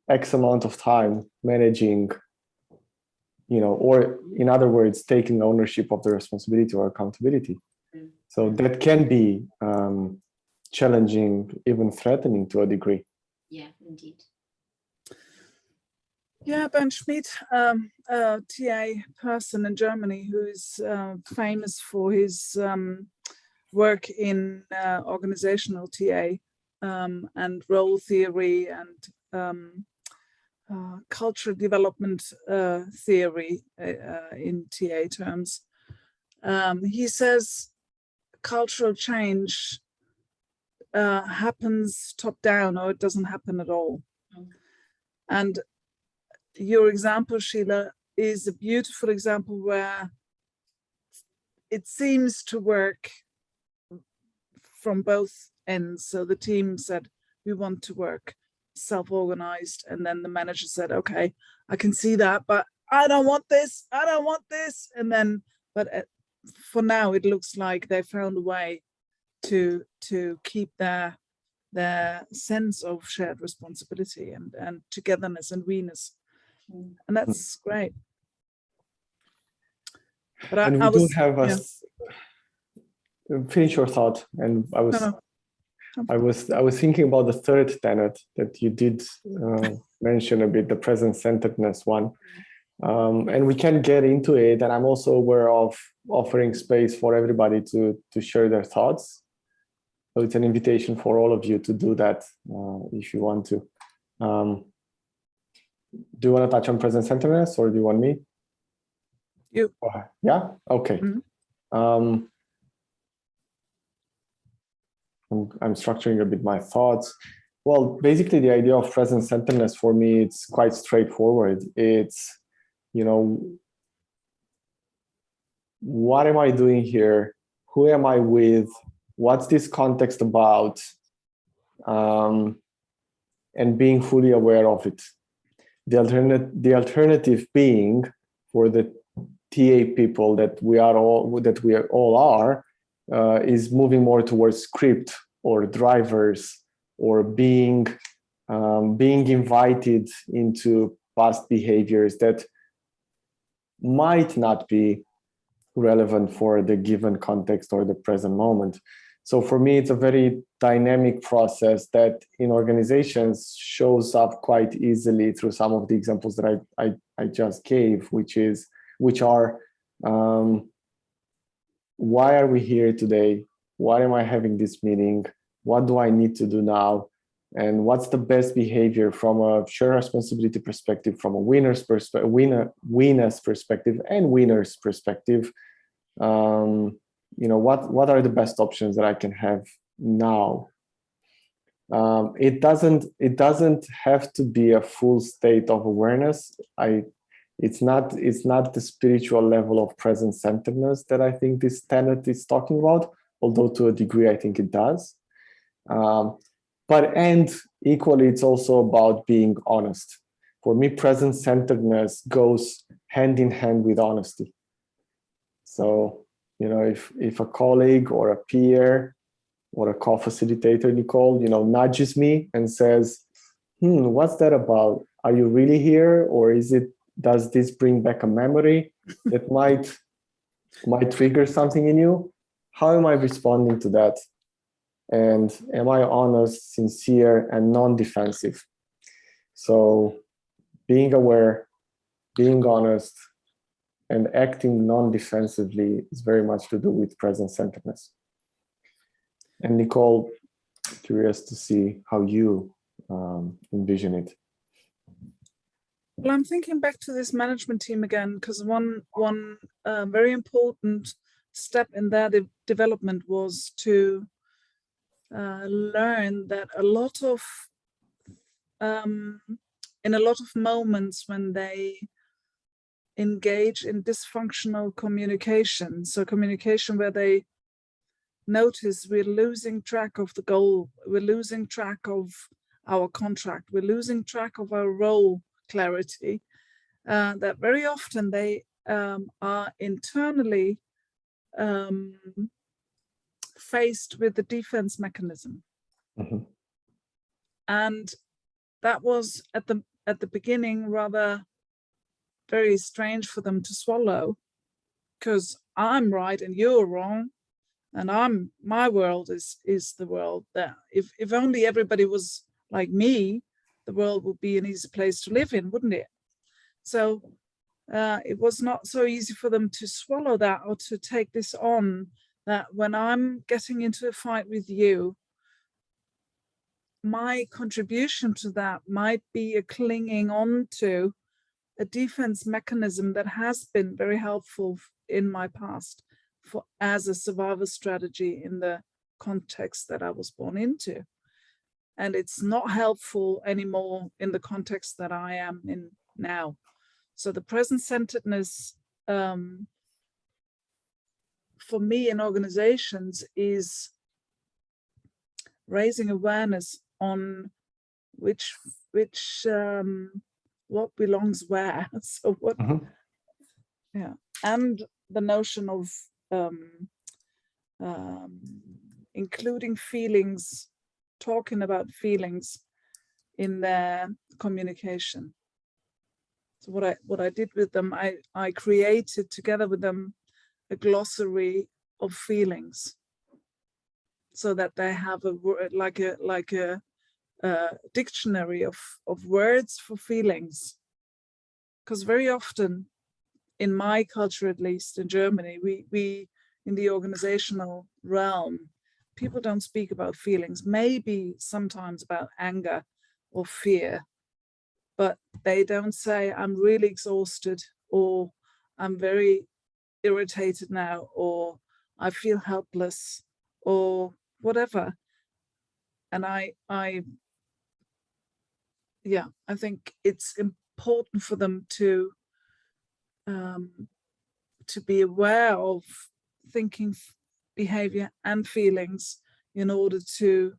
X amount of time managing, or in other words, taking ownership of the responsibility or accountability. Mm. So that can be challenging, even threatening to a degree. Yeah, indeed. Yeah, Ben Schmidt, a TA person in Germany who is famous for his work in organizational TA and role theory and cultural development theory in TA terms. He says cultural change happens top down, or it doesn't happen at all. Mm. And your example, Sheila, is a beautiful example where it seems to work from both ends. So the team said, we want to work self-organized. And then the manager said, okay, I can see that, but I don't want this. I don't want this. And then, but for now, it looks like they found a way to keep their sense of shared responsibility and togetherness and we-ness. And that's great. But And we do have a finish your thought. And I was thinking about the third tenet that you did mention a bit, the present-centeredness one. And we can get into it. And I'm also aware of offering space for everybody to share their thoughts. So it's an invitation for all of you to do that if you want to. Do you want to touch on present-centeredness, or do you want me? You. Yeah? Okay. Mm-hmm. I'm structuring a bit my thoughts. Well, basically the idea of present-centeredness for me, it's quite straightforward. It's, what am I doing here? Who am I with? What's this context about? And being fully aware of it. The alternative being, for the TA people that we all are, is moving more towards script or drivers, or being invited into past behaviors that might not be relevant for the given context or the present moment. So for me, it's a very dynamic process that in organizations shows up quite easily through some of the examples that I just gave, which are why are we here today? Why am I having this meeting? What do I need to do now? And what's the best behavior from a shared responsibility perspective, from a winner's perspective, winner's perspective, and winner's perspective? What are the best options that I can have now? It doesn't have to be a full state of awareness. It's not the spiritual level of present-centeredness that I think this tenet is talking about, although to a degree I think it does. And equally, it's also about being honest. For me, present-centeredness goes hand in hand with honesty. So, if a colleague or a peer or a co-facilitator, Nicole, nudges me and says, what's that about? Are you really here? Or does this bring back a memory that might trigger something in you? How am I responding to that? And am I honest, sincere, and non-defensive? So being aware, being honest, and acting non-defensively is very much to do with present-centeredness. And Nicole, curious to see how you envision it. Well, I'm thinking back to this management team again, because one very important step in their development was to learn that in a lot of moments when they engage in dysfunctional communication, so communication where they notice we're losing track of the goal, we're losing track of our contract. We're losing track of our role clarity, that very often they are internally faced with the defense mechanism. Mhm. And that was at the beginning rather very strange for them to swallow, because I'm right and you're wrong, and my world is the world that if only everybody was like me, the world would be an easy place to live in, wouldn't it? So it was not so easy for them to swallow that, or to take this on, that when I'm getting into a fight with you, my contribution to that might be a clinging on to a defense mechanism that has been very helpful in my past as a survival strategy in the context that I was born into. And it's not helpful anymore in the context that I am in now. So the present-centeredness for me in organizations is raising awareness on what belongs where. So what, yeah, and the notion of including feelings, talking about feelings in their communication. So what I did with them, I created together with them a glossary of feelings, so that they have a word like a dictionary of words for feelings. Because very often, in my culture, at least in Germany, we in the organizational realm, people don't speak about feelings, maybe sometimes about anger or fear, but they don't say, I'm really exhausted, or I'm very irritated now, or I feel helpless, or whatever. And I think it's important for them to be aware of thinking, behavior, and feelings in order to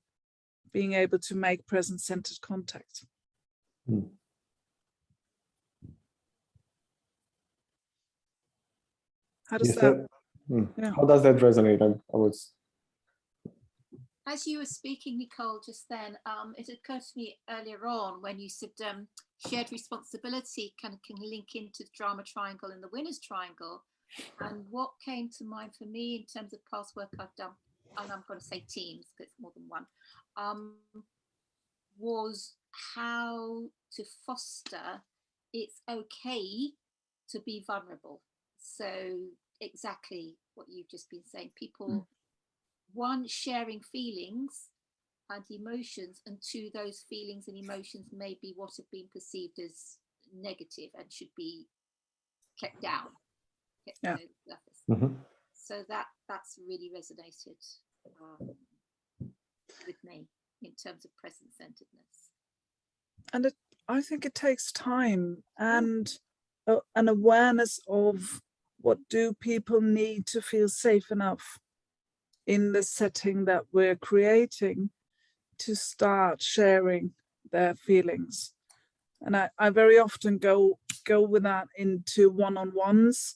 being able to make present-centered contact. How does that? Yeah. How does that resonate? I was. As you were speaking, Nicole, just then, it occurred to me earlier on when you said shared responsibility can link into the drama triangle and the winners triangle. And what came to mind for me in terms of past work I've done, and I'm going to say teams because it's more than one, was how to foster it's okay to be vulnerable. So exactly what you've just been saying, people, one, sharing feelings and emotions, and two, those feelings and emotions may be what have been perceived as negative and should be kept down, kept below the surface. So that's really resonated with me in terms of present-centeredness. And I think it takes time and an awareness of what do people need to feel safe enough in the setting that we're creating to start sharing their feelings. And I very often go with that into one-on-ones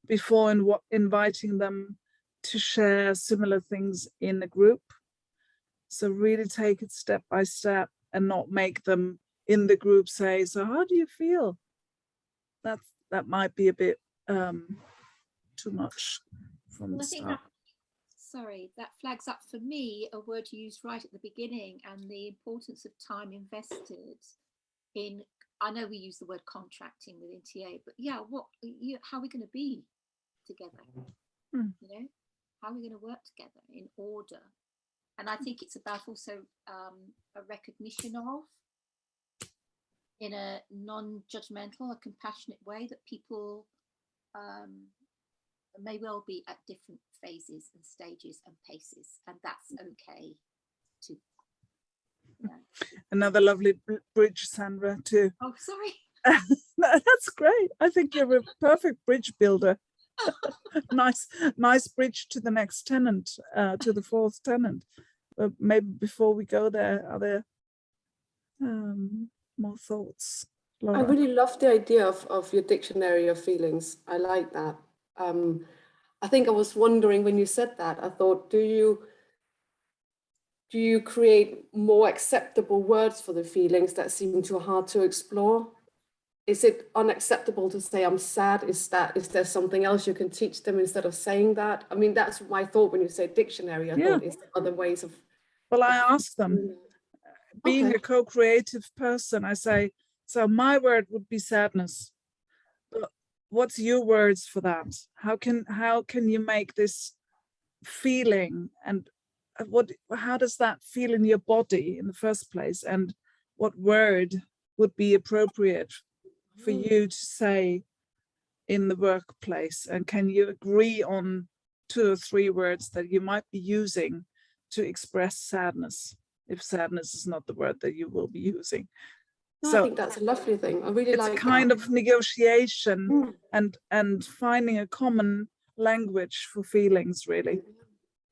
before inviting them to share similar things in a group. So really take it step by step and not make them in the group say, so how do you feel? That might be a bit too much from the start. That flags up for me a word you used right at the beginning, and the importance of time invested in, I know we use the word contracting within TA, but yeah, how are we going to be together? You know, how are we going to work together in order? And I think it's about also a recognition of, in a non-judgmental, a compassionate way, that people may well be at different phases and stages and paces, and that's okay too. Another lovely bridge, Sandra, too. Oh, sorry. That's great. I think you're a perfect bridge builder. nice bridge to the next tenant, to the fourth tenant. Maybe before we go there, are there More thoughts, I Laura? really love the idea of your dictionary of feelings. I like that. I think I was wondering when you said that, I thought, do you create more acceptable words for the feelings that seem too hard to explore? Is it unacceptable to say I'm sad? Is there something else you can teach them instead of saying that? I mean, that's my thought when you say dictionary. I thought, is there other ways of... Well, I ask them, being Okay. a co-creative person, I say, so my word would be sadness. But what's your words for that? How can you make this feeling, and how does that feel in your body in the first place? And what word would be appropriate for you to say in the workplace? And can you agree on 2 or 3 words that you might be using to express sadness, if sadness is not the word that you will be using? No, So I think that's a lovely thing. I really like it's a kind that. of negotiation Mm. and finding a common language for feelings, really.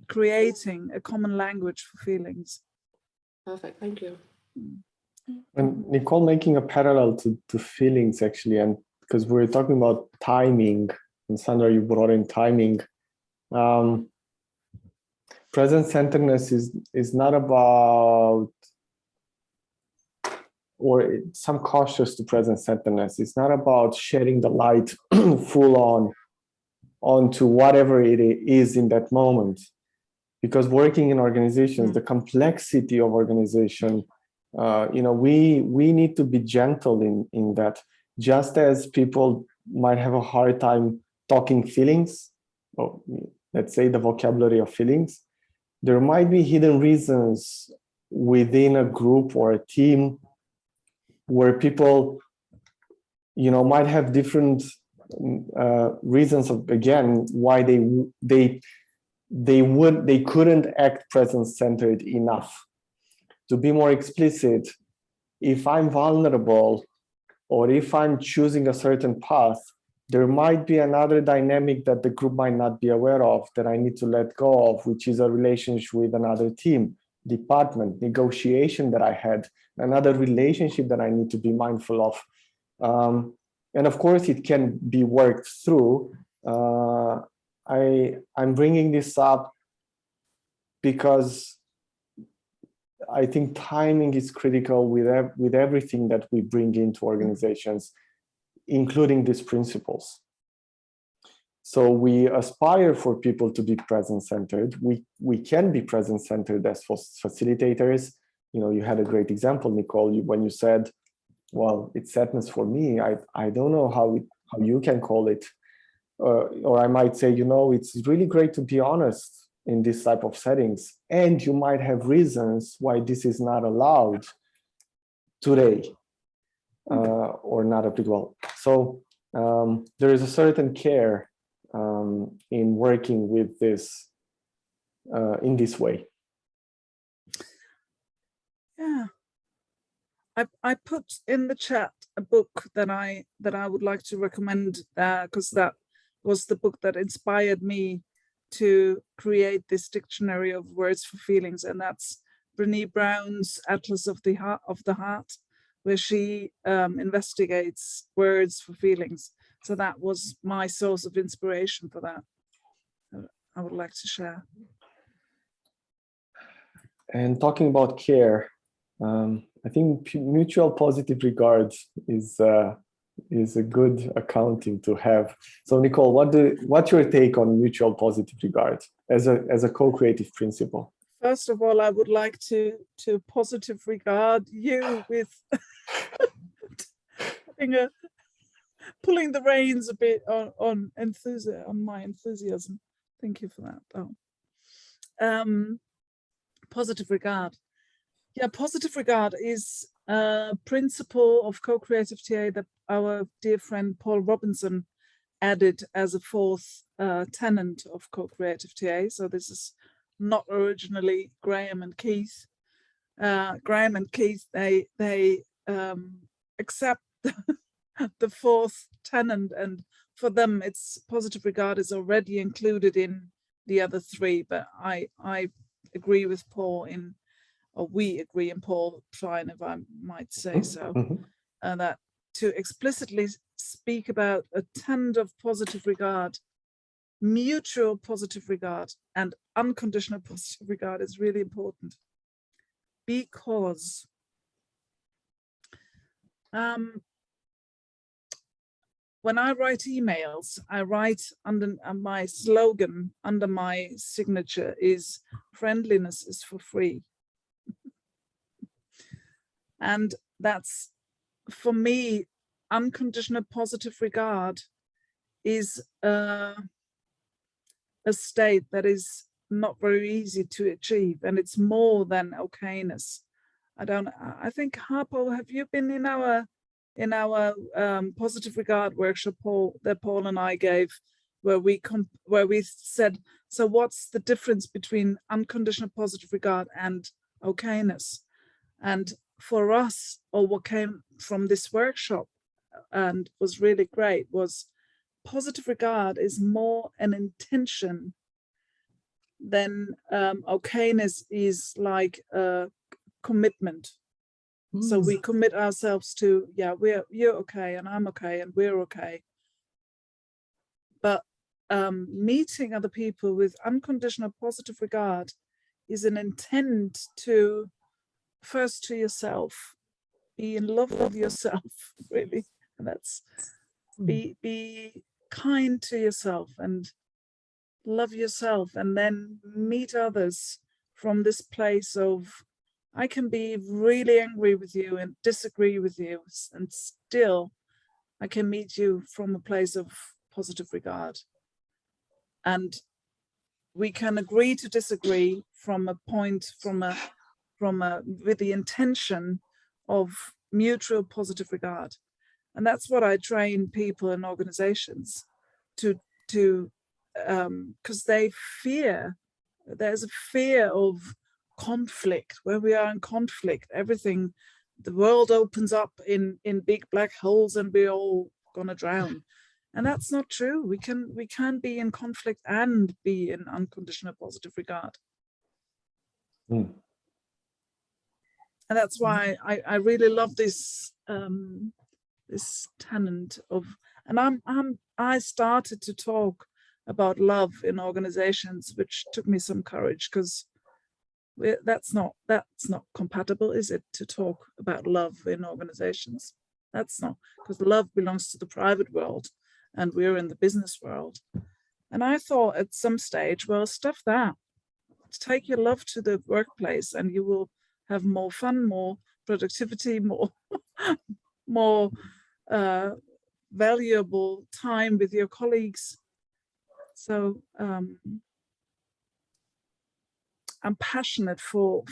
Creating a common language for feelings. Perfect, thank you. And Nicole, making a parallel to feelings actually, and because we're talking about timing, and Sandra, you brought in timing. Present-centeredness is not about, or some cautious to present-centeredness. It's not about shedding the light full on onto whatever it is in that moment. Because working in organizations, the complexity of organization, we need to be gentle in that. Just as people might have a hard time talking feelings, or let's say the vocabulary of feelings, there might be hidden reasons within a group or a team where people, might have different reasons of, again, why they couldn't act present-centered enough. To be more explicit, if I'm vulnerable or if I'm choosing a certain path, there might be another dynamic that the group might not be aware of that I need to let go of, which is a relationship with another team, department, negotiation that I had, another relationship that I need to be mindful of. And of course, it can be worked through. I'm bringing this up because I think timing is critical with everything that we bring into organizations, including these principles. So we aspire for people to be present-centered. We can be present-centered as facilitators. You had a great example, Nicole, when you said, well, it's sadness for me. I don't know how you can call it. Or I might say, it's really great to be honest in this type of settings. And you might have reasons why this is not allowed today or not applicable. So there is a certain care in working with this in this way. Yeah. I put in the chat a book that I would like to recommend, because that was the book that inspired me to create this dictionary of words for feelings, and that's Brené Brown's Atlas of the Heart, where she investigates words for feelings. So that was my source of inspiration for that. I would like to share. And talking about care, I think mutual positive regards is a good accounting to have. So Nicole, what's your take on mutual positive regard as a co-creative principle? First of all, I would like to positive regard you with pulling the reins a bit on my enthusiasm. Thank you for that. Positive regard. Yeah, positive regard is a principle of co-creative TA that our dear friend Paul Robinson added as a 4th tenet of co-creative TA. So this is not originally Graham and Keith. Graham and Keith, they accept the 4th tenet, and for them it's positive regard is already included in the other 3, but I agree with Paul in or we agree, and Paul Traian, if I might say so, that to explicitly speak about a tender positive regard, mutual positive regard, and unconditional positive regard is really important. Because when I write emails, I write under my slogan, under my signature is friendliness is for free. And that's, for me, unconditional positive regard is a state that is not very easy to achieve, and it's more than okayness. I think, Harpo, have you been in our positive regard workshop, Paul, that Paul and I gave, where we said, so what's the difference between unconditional positive regard and okayness? And for us, or what came from this workshop and was really great, was positive regard is more an intention than okayness is like a commitment. So we commit ourselves to, yeah, you're okay, and I'm okay, and we're okay. But meeting other people with unconditional positive regard is an intent to, first to yourself, be in love with yourself, really. And that's be kind to yourself and love yourself, and then meet others from this place of, I can be really angry with you and disagree with you, and still I can meet you from a place of positive regard. And we can agree to disagree from a point, with the intention of mutual positive regard. And that's what I train people in organizations to because they fear, there's a fear of conflict. When we are in conflict, everything, the world opens up in big black holes and we're all gonna drown. And that's not true. We can be in conflict and be in unconditional positive regard. And that's why I really love this this tenet of, and I started to talk about love in organizations, which took me some courage, because that's not compatible, is it, to talk about love in organizations? That's not, because love belongs to the private world and we're in the business world. And I thought at some stage, well, stuff that, take your love to the workplace and you will have more fun, more productivity, more valuable time with your colleagues. So I'm passionate for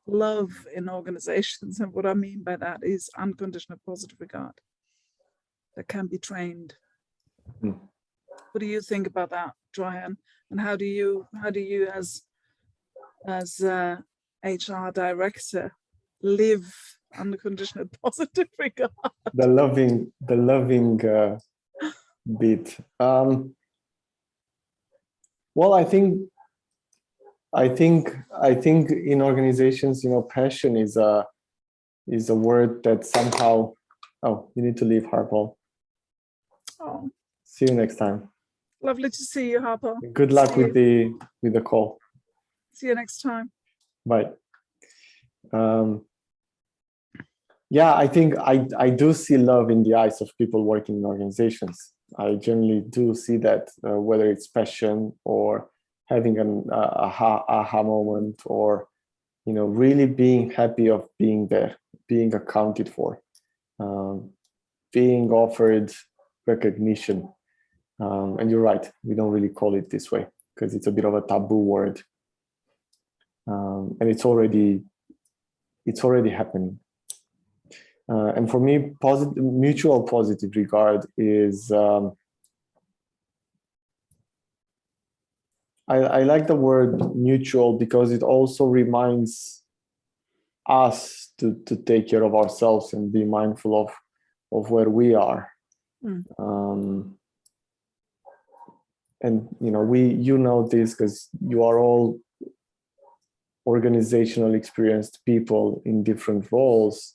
love in organizations, and what I mean by that is unconditional positive regard that can be trained. What do you think about that, Traian? And how do you as HR director live unconditional positive regard? The loving bit. Well, I think in organizations, passion is a word that somehow. Oh, you need to leave, Harpo. Oh. See you next time. Lovely to see you, Harpo. Good luck with the call. See you next time. Bye. Yeah, I think I do see love in the eyes of people working in organizations. I generally do see that, whether it's passion or having an aha moment, or really being happy of being there, being accounted for, being offered recognition. And you're right, we don't really call it this way because it's a bit of a taboo word, and it's already happening. And for me, mutual positive regard is, I like the word mutual because it also reminds us to take care of ourselves and be mindful of where we are. And you know this because you are all organizational experienced people in different roles,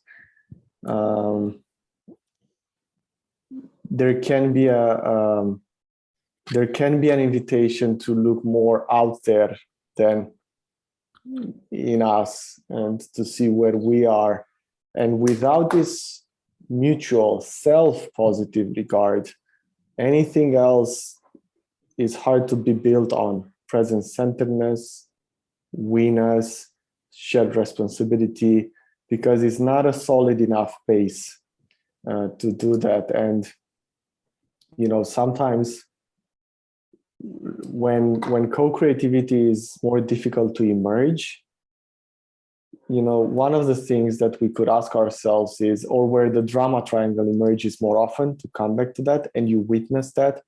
there can be an invitation to look more out there than in us, and to see where we are. And without this mutual self-positive regard, anything else is hard to be built on. Present-centeredness, we-ness, shared responsibility, because it's not a solid enough base to do that. And sometimes when co-creativity is more difficult to emerge, one of the things that we could ask ourselves is, or where the drama triangle emerges more often, to come back to that, and you witness that,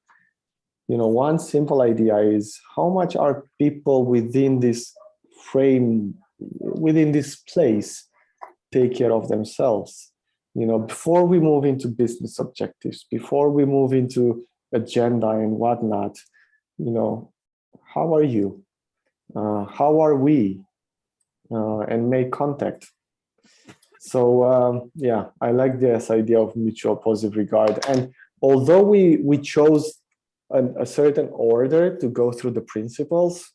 one simple idea is, how much are people within this frame, within this place, take care of themselves? Before we move into business objectives, before we move into agenda and whatnot, how are you? How are we? And make contact. So yeah, I like this idea of mutual positive regard. And although we chose a certain order to go through the principles,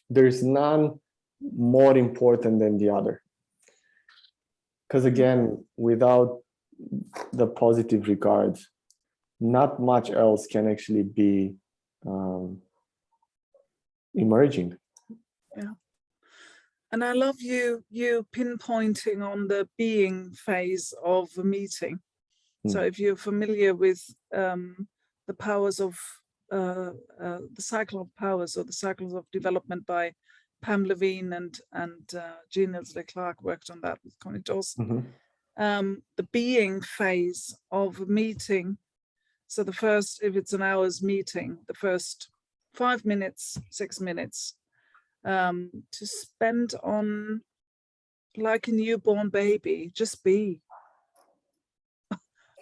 there's none more important than the other. Because again, without the positive regard, not much else can actually be emerging. Yeah. And I love you pinpointing on the being phase of a meeting. So if you're familiar with the powers of the cycle of powers, or the cycles of development by Pam Levine and Jean Leclerc worked on that with Connie Dawson. The being phase of a meeting. So the first, if it's an hour's meeting, the first 5 minutes, 6 minutes, to spend on, like a newborn baby, just be.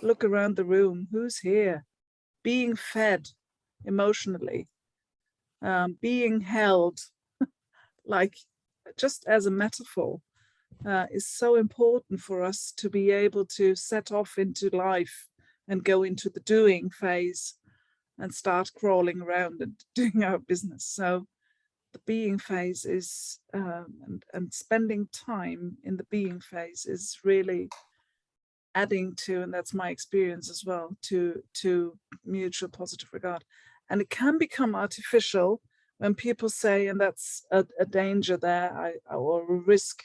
Look around the room, who's here? Being fed emotionally, being held, like just as a metaphor, is so important for us to be able to set off into life and go into the doing phase and start crawling around and doing our business. So the being phase is, and spending time in the being phase is really adding to, and that's my experience as well, to mutual positive regard. And it can become artificial when people say, and that's a danger there, or a risk,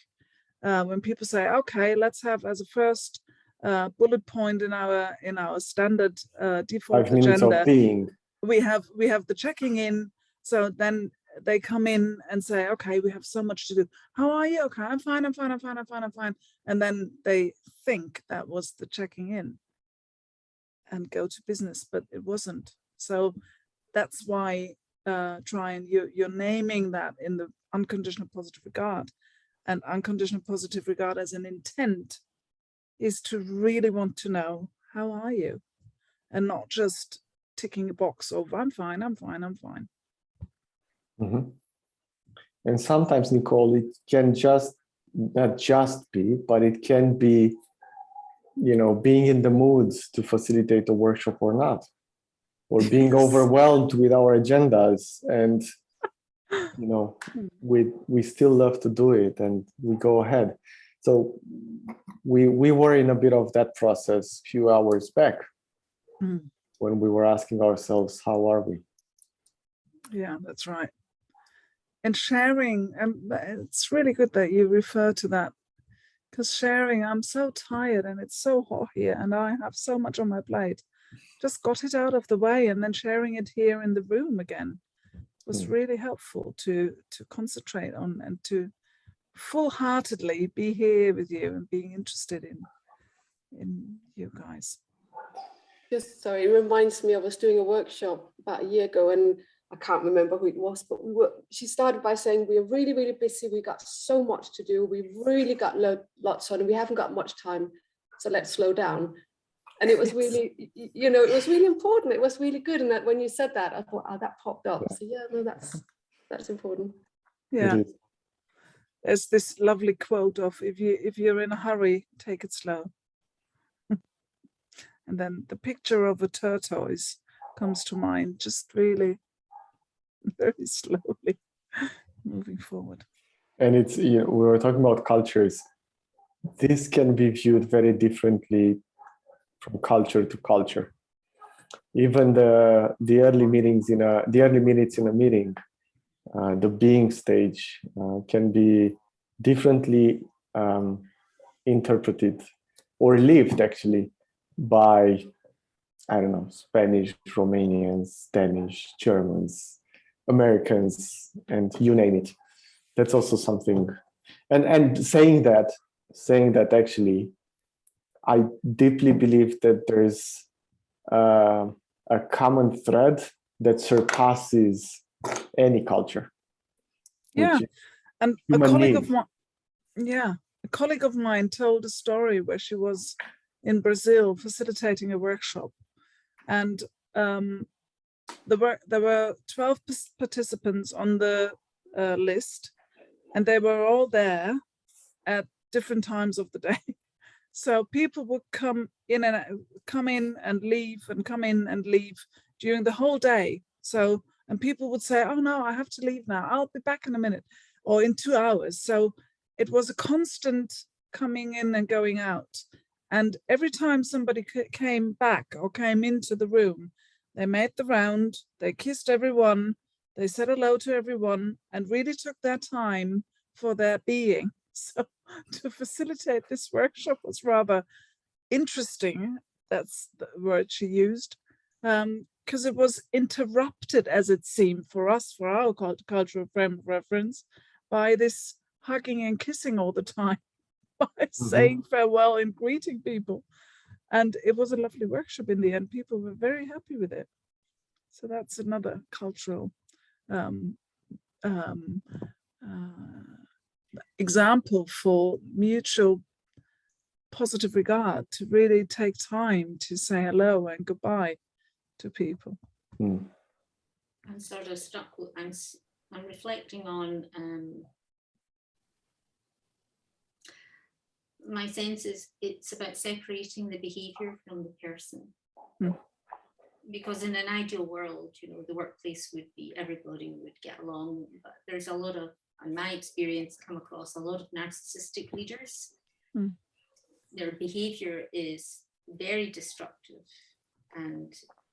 when people say, okay, let's have as a first bullet point in our standard default 5 minutes agenda, of being. we have the checking in. So then they come in and say, okay, we have so much to do. How are you? Okay, I'm fine. And then they think that was the checking in and go to business, but it wasn't. So that's why, Traian, you're naming that in the unconditional positive regard. And unconditional positive regard as an intent is to really want to know, how are you? And not just ticking a box of, I'm fine. And sometimes, Nicole, it can just not just be, but it can be, being in the mood to facilitate a workshop or not, or being overwhelmed with our agendas, and we still love to do it, and we go ahead. So we were in a bit of that process a few hours back, when we were asking ourselves, how are we? Yeah, that's right. And sharing, and it's really good that you refer to that, because sharing, I'm so tired and it's so hot here and I have so much on my plate. Just got it out of the way, and then sharing it here in the room again was really helpful to concentrate on, and to full-heartedly be here with you and being interested in you guys. Just sorry, it reminds me, I was doing a workshop about a year ago, and I can't remember who it was, but she started by saying, we're really, really busy. We got so much to do. We've really got lots on, and we haven't got much time. So let's slow down. And it was really, it was really important. It was really good. And that when you said that, I thought, oh, that popped up. So yeah, no, that's important. Yeah. there's this lovely quote of, if you're in a hurry, take it slow. And then the picture of a tortoise comes to mind, just really very slowly moving forward. And it's, we were talking about cultures. This can be viewed very differently from culture to culture. Even the early minutes in a meeting, the being stage can be differently interpreted or lived actually by, I don't know, Spanish, Romanians, Danish, Germans, Americans, and you name it. That's also something. And saying that actually, I deeply believe that there's a common thread that surpasses any culture. Yeah, and a human colleague need. of mine, yeah, a colleague of mine told a story where she was in Brazil facilitating a workshop, and there were 12 participants on the list, and they were all there at different times of the day. So people would come in and leave and come in and leave during the whole day. So, and people would say, oh no, I have to leave now. I'll be back in a minute or in 2 hours. So it was a constant coming in and going out. And every time somebody came back or came into the room, they made the round, they kissed everyone, they said hello to everyone, and really took their time for their being. So to facilitate this workshop was rather interesting. That's the word she used, because it was interrupted, as it seemed for us, for our cultural frame of reference, by this hugging and kissing all the time, by saying farewell and greeting people. And it was a lovely workshop in the end. People were very happy with it. So that's another cultural example for mutual positive regard, to really take time to say hello and goodbye to people. I'm sort of stuck with, I'm reflecting on my sense is it's about separating the behavior from the person. Because in an ideal world, you know, the workplace would be, everybody would get along, but there's a lot of, in my experience, come across a lot of narcissistic leaders. Their behavior is very destructive and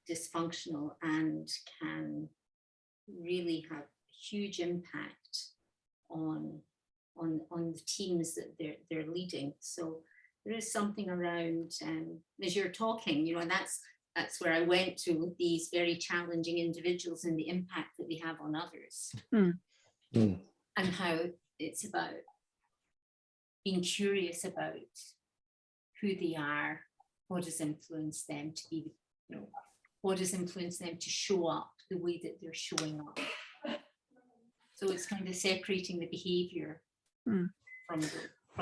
dysfunctional and can really have huge impact on the teams that they're leading. So there is something around, as you're talking, you know, and that's where I went to with these very challenging individuals and the impact that they have on others. And how it's about being curious about who they are, what has influenced them to be, you know, what has influenced them to show up the way that they're showing up. So it's kind of separating the behavior from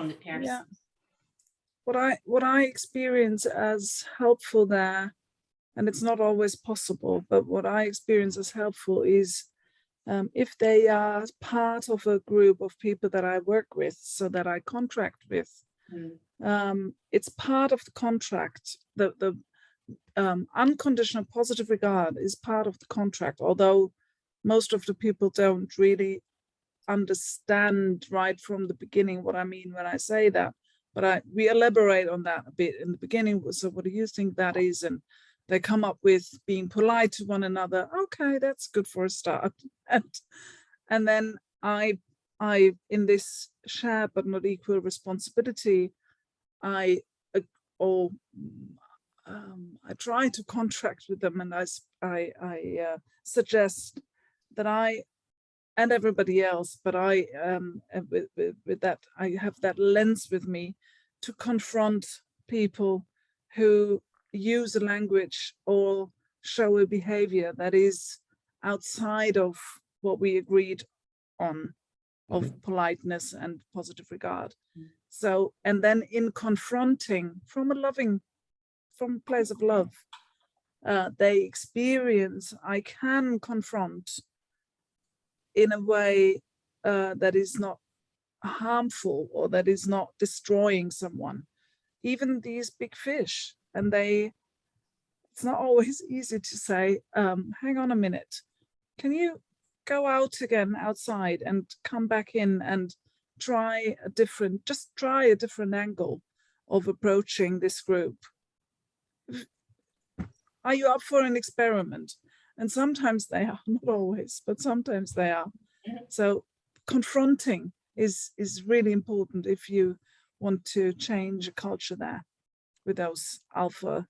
the person. Yeah. What I experience as helpful there, and it's not always possible, but what I experience as helpful is if they are part of a group of people that I work with, so that I contract with, it's part of the contract. The unconditional positive regard is part of the contract, although most of the people don't really understand right from the beginning what I mean when I say that. But we elaborate on that a bit in the beginning. So what do you think that is? And they come up with being polite to one another. Okay, that's good for a start. And then I in this shared but not equal responsibility, I try to contract with them, and I suggest that I and everybody else, but I with that I have that lens with me to confront people who use a language or show a behavior that is outside of what we agreed on of politeness and positive regard. So, and then in confronting from a place of love, they experience I can confront in a way that is not harmful or that is not destroying someone, even these big fish. And it's not always easy to say, hang on a minute, can you go out again outside and come back in and try a different angle of approaching this group? Are you up for an experiment? And sometimes they are, not always, but sometimes they are. So confronting is really important if you want to change a culture there with those alpha,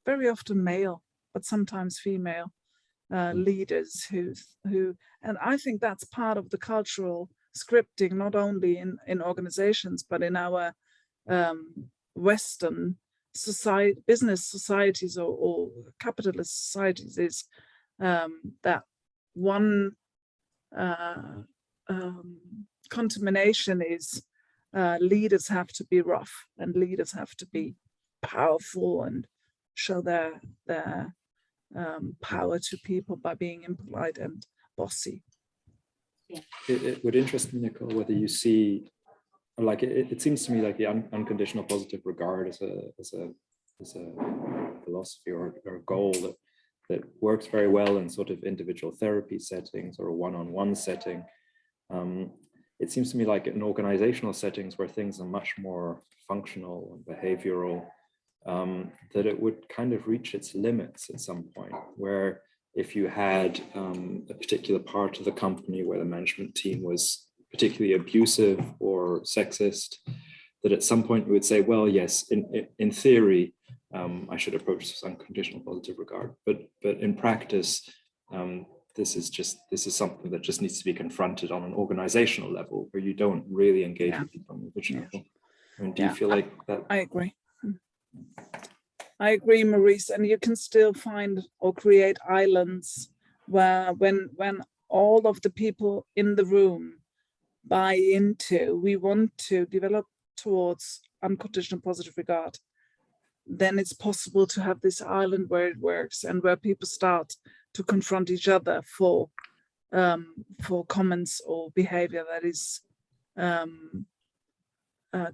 very often male, but sometimes female leaders who, and I think that's part of the cultural scripting, not only in organizations, but in our Western society, business societies or capitalist societies, is that one contamination is leaders have to be rough and leaders have to be powerful and show their power to people by being impolite and bossy. It would interest me, Nicole, whether you see, like, it seems to me like the unconditional positive regard as a philosophy or a goal that works very well in sort of individual therapy settings or a one-on-one setting. It seems to me like in organizational settings where things are much more functional and behavioral, that it would kind of reach its limits at some point, where if you had a particular part of the company where the management team was particularly abusive or sexist, that at some point you would say, well, yes, in theory, I should approach this unconditional positive regard, but in practice, this is something that just needs to be confronted on an organizational level, where you don't really engage with people on the individual level. I mean, do you feel like that? I agree. I agree, Maurice, and you can still find or create islands where when all of the people in the room buy into, we want to develop towards unconditional positive regard, then it's possible to have this island where it works and where people start to confront each other for comments or behavior that is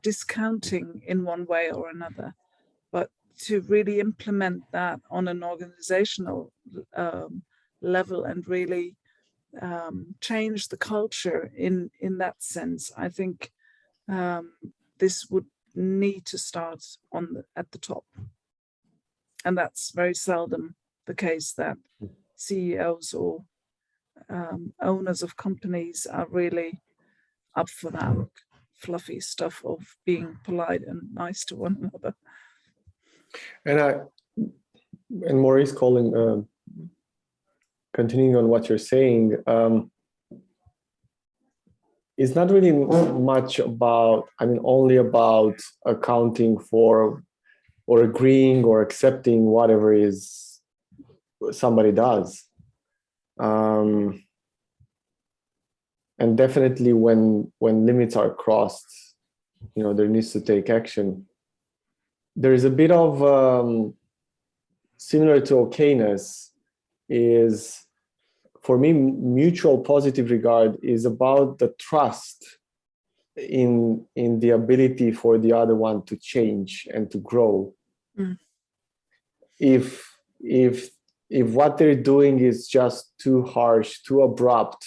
discounting in one way or another. But to really implement that on an organizational level and really change the culture in that sense, I think this would need to start at the top. And that's very seldom the case, that CEOs or owners of companies are really up for that fluffy stuff of being polite and nice to one another. And Maurice, continuing on what you're saying, it's not really much about, only about accounting for or agreeing or accepting whatever is somebody does. And definitely when limits are crossed, there needs to take action. There is a bit of similar to okayness, is for me, mutual positive regard is about the trust in the ability for the other one to change and to grow. If what they're doing is just too harsh, too abrupt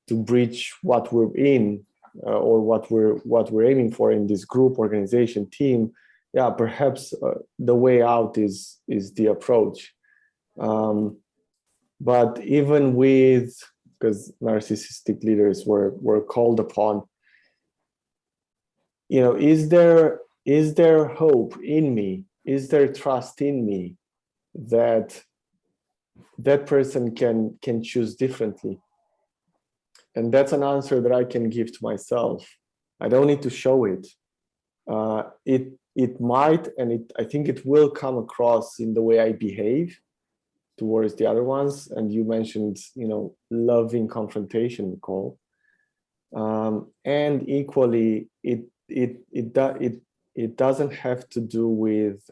to breach what we're in or what we're aiming for in this group, organization, team, perhaps the way out is the approach. But even because narcissistic leaders were called upon, is there hope in me? Is there trust in me that person can choose differently? And that's an answer that I can give to myself. I don't need to show it. It might, and I think it will come across in the way I behave towards the other ones. And you mentioned, loving confrontation, Nicole. And equally, it doesn't have to do with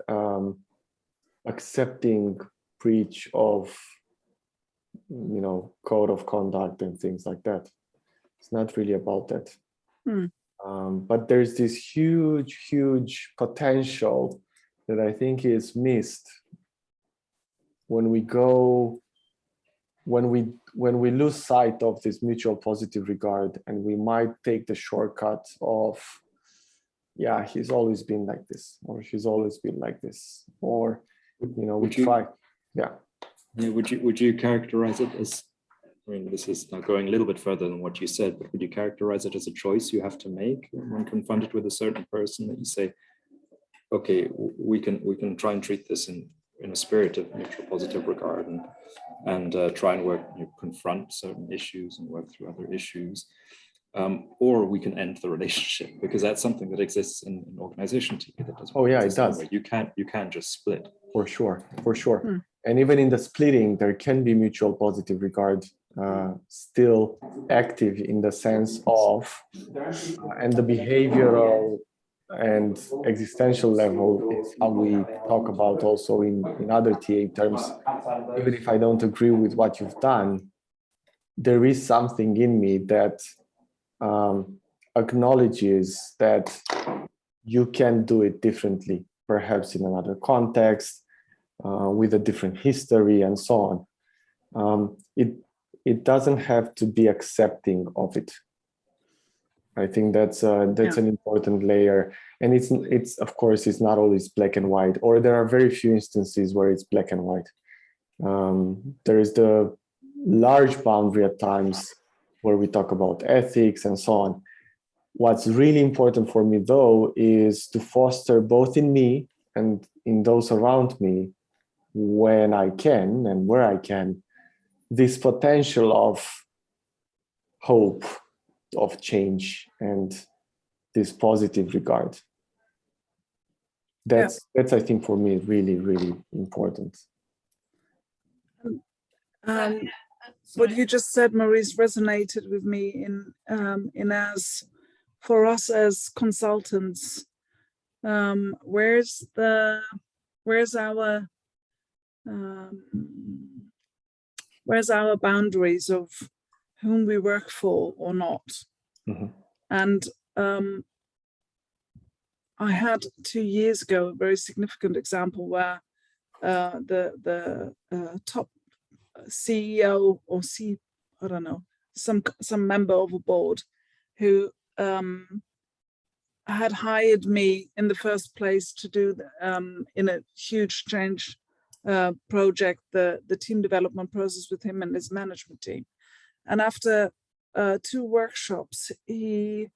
accepting breach of, code of conduct and things like that. It's not really about that. But there's this huge potential that I think is missed when we lose sight of this mutual positive regard, and we might take the shortcut of, yeah, he's always been like this, or she's always been like this, or we try. Yeah. Would you characterize it as, I mean, this is now going a little bit further than what you said, but would you characterize it as a choice you have to make when confronted with a certain person, that you say, okay, we can try and treat this in a spirit of mutual positive regard, and try and confront certain issues and work through other issues, or we can end the relationship, because that's something that exists in an organization that doesn't. Oh yeah, it does. You can't just split. For sure. And even in the splitting, there can be mutual positive regard still active, in the sense of, and the behavioral and existential level is how we talk about also in other TA terms. Even if I don't agree with what you've done, there is something in me that acknowledges that you can do it differently, perhaps in another context, with a different history and so on. It doesn't have to be accepting of it. I think that's an important layer, and it's of course it's not always black and white, or there are very few instances where it's black and white. There is the large boundary at times where we talk about ethics and so on. What's really important for me, though, is to foster both in me and in those around me, when I can and where I can, this potential of hope, of change, and this positive regard. That's I think for me really, really important. What you just said, Maurice, resonated with me in as for us as consultants, where's our boundaries of whom we work for or not. And I had 2 years ago a very significant example where the top CEO or I don't know, some member of a board who had hired me in the first place to do in a huge change project, the team development process with him and his management team. And after 2 workshops, he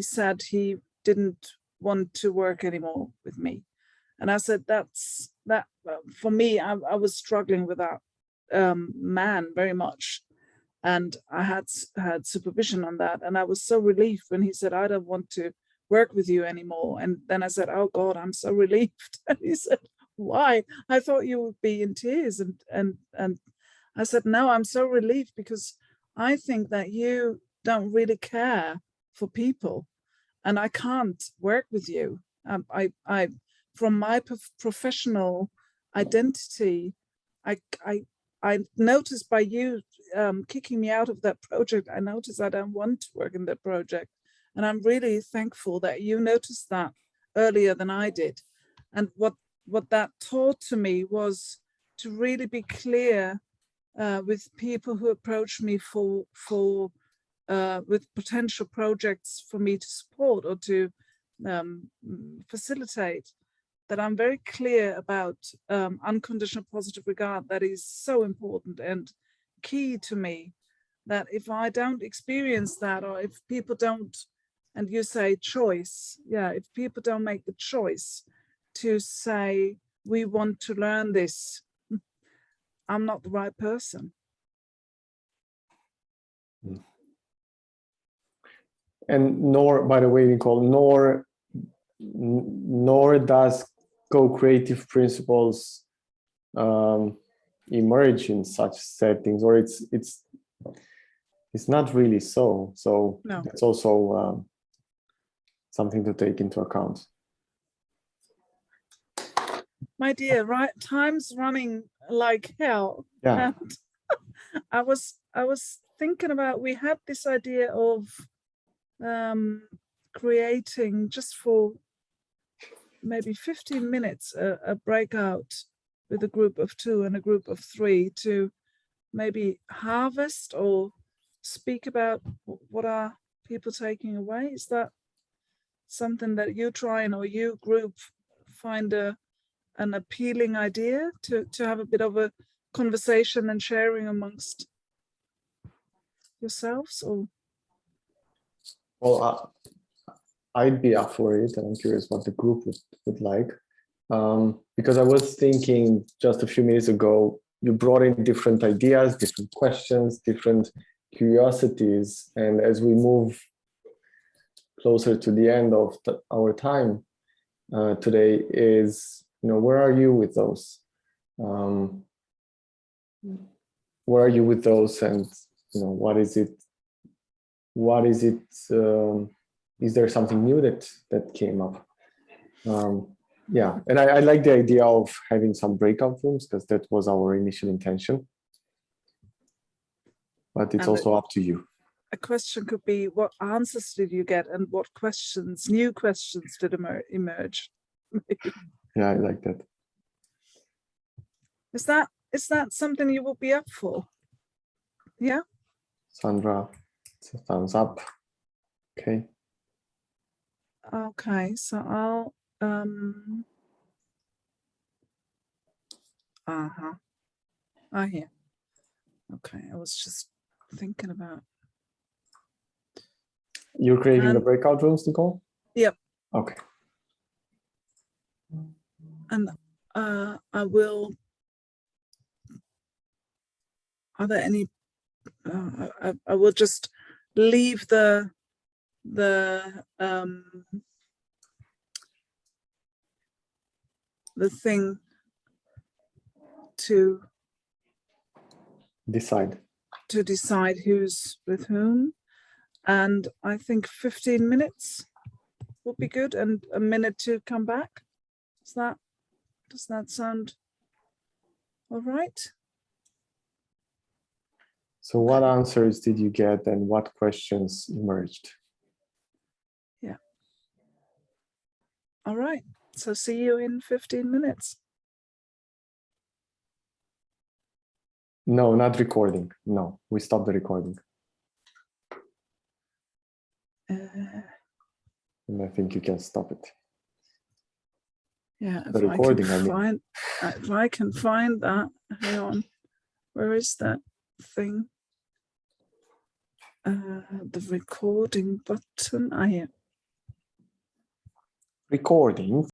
said he didn't want to work anymore with me. And I said, that for me, I was struggling with that man very much. And I had supervision on that. And I was so relieved when he said, I don't want to work with you anymore. And then I said, oh God, I'm so relieved. And he said, why? I thought you would be in tears. And I said, no, I'm so relieved, because I think that you don't really care for people, and I can't work with you. I from my professional identity, I noticed by you kicking me out of that project, I noticed I don't want to work in that project. And I'm really thankful that you noticed that earlier than I did. And what that taught to me was to really be clear with people who approach me with potential projects for me to support or to facilitate, that I'm very clear about unconditional positive regard. That is so important and key to me, that if I don't experience that, or if people don't, and you say choice, if people don't make the choice to say, we want to learn this, I'm not the right person. And nor, by the way, Nicole, nor does co-creative principles emerge in such settings, or it's not really so. So no. That's also something to take into account. My dear, right? Time's running like hell. Yeah. And I was thinking about, we had this idea of creating just for maybe 15 minutes a breakout with a group of 2 and a group of 3 to maybe harvest or speak about what are people taking away. Is that something that you try or you group find an appealing idea to have a bit of a conversation and sharing amongst yourselves? Or Well, I'd be up for it, and I'm curious what the group would like. Because I was thinking just a few minutes ago, you brought in different ideas, different questions, different curiosities. And as we move closer to the end of our time today is, where are you with those? Where are you with those? And, what is it? Is there something new that came up? Yeah, and I like the idea of having some breakout rooms because that was our initial intention. But it's also up to you. A question could be, what answers did you get, and what new questions did emerge? Yeah, I like that. Is that something you will be up for? Yeah. Sandra, it's a thumbs up. Okay. Okay, so I'll here. Okay, I was just thinking about. You're creating the breakout rooms, Nicole? Yep. Okay. And I will. Are there any? I will just leave the thing to decide who's with whom, and I think 15 minutes would be good, and a minute to come back. Does that sound all right? So what answers did you get, and what questions emerged? Yeah. All right. So see you in 15 minutes. No, not recording. No, we stopped the recording. And I think you can stop it. Yeah, the recording, I mean. If I can find that, hang on. Where is that thing? The recording button. Here. Recording.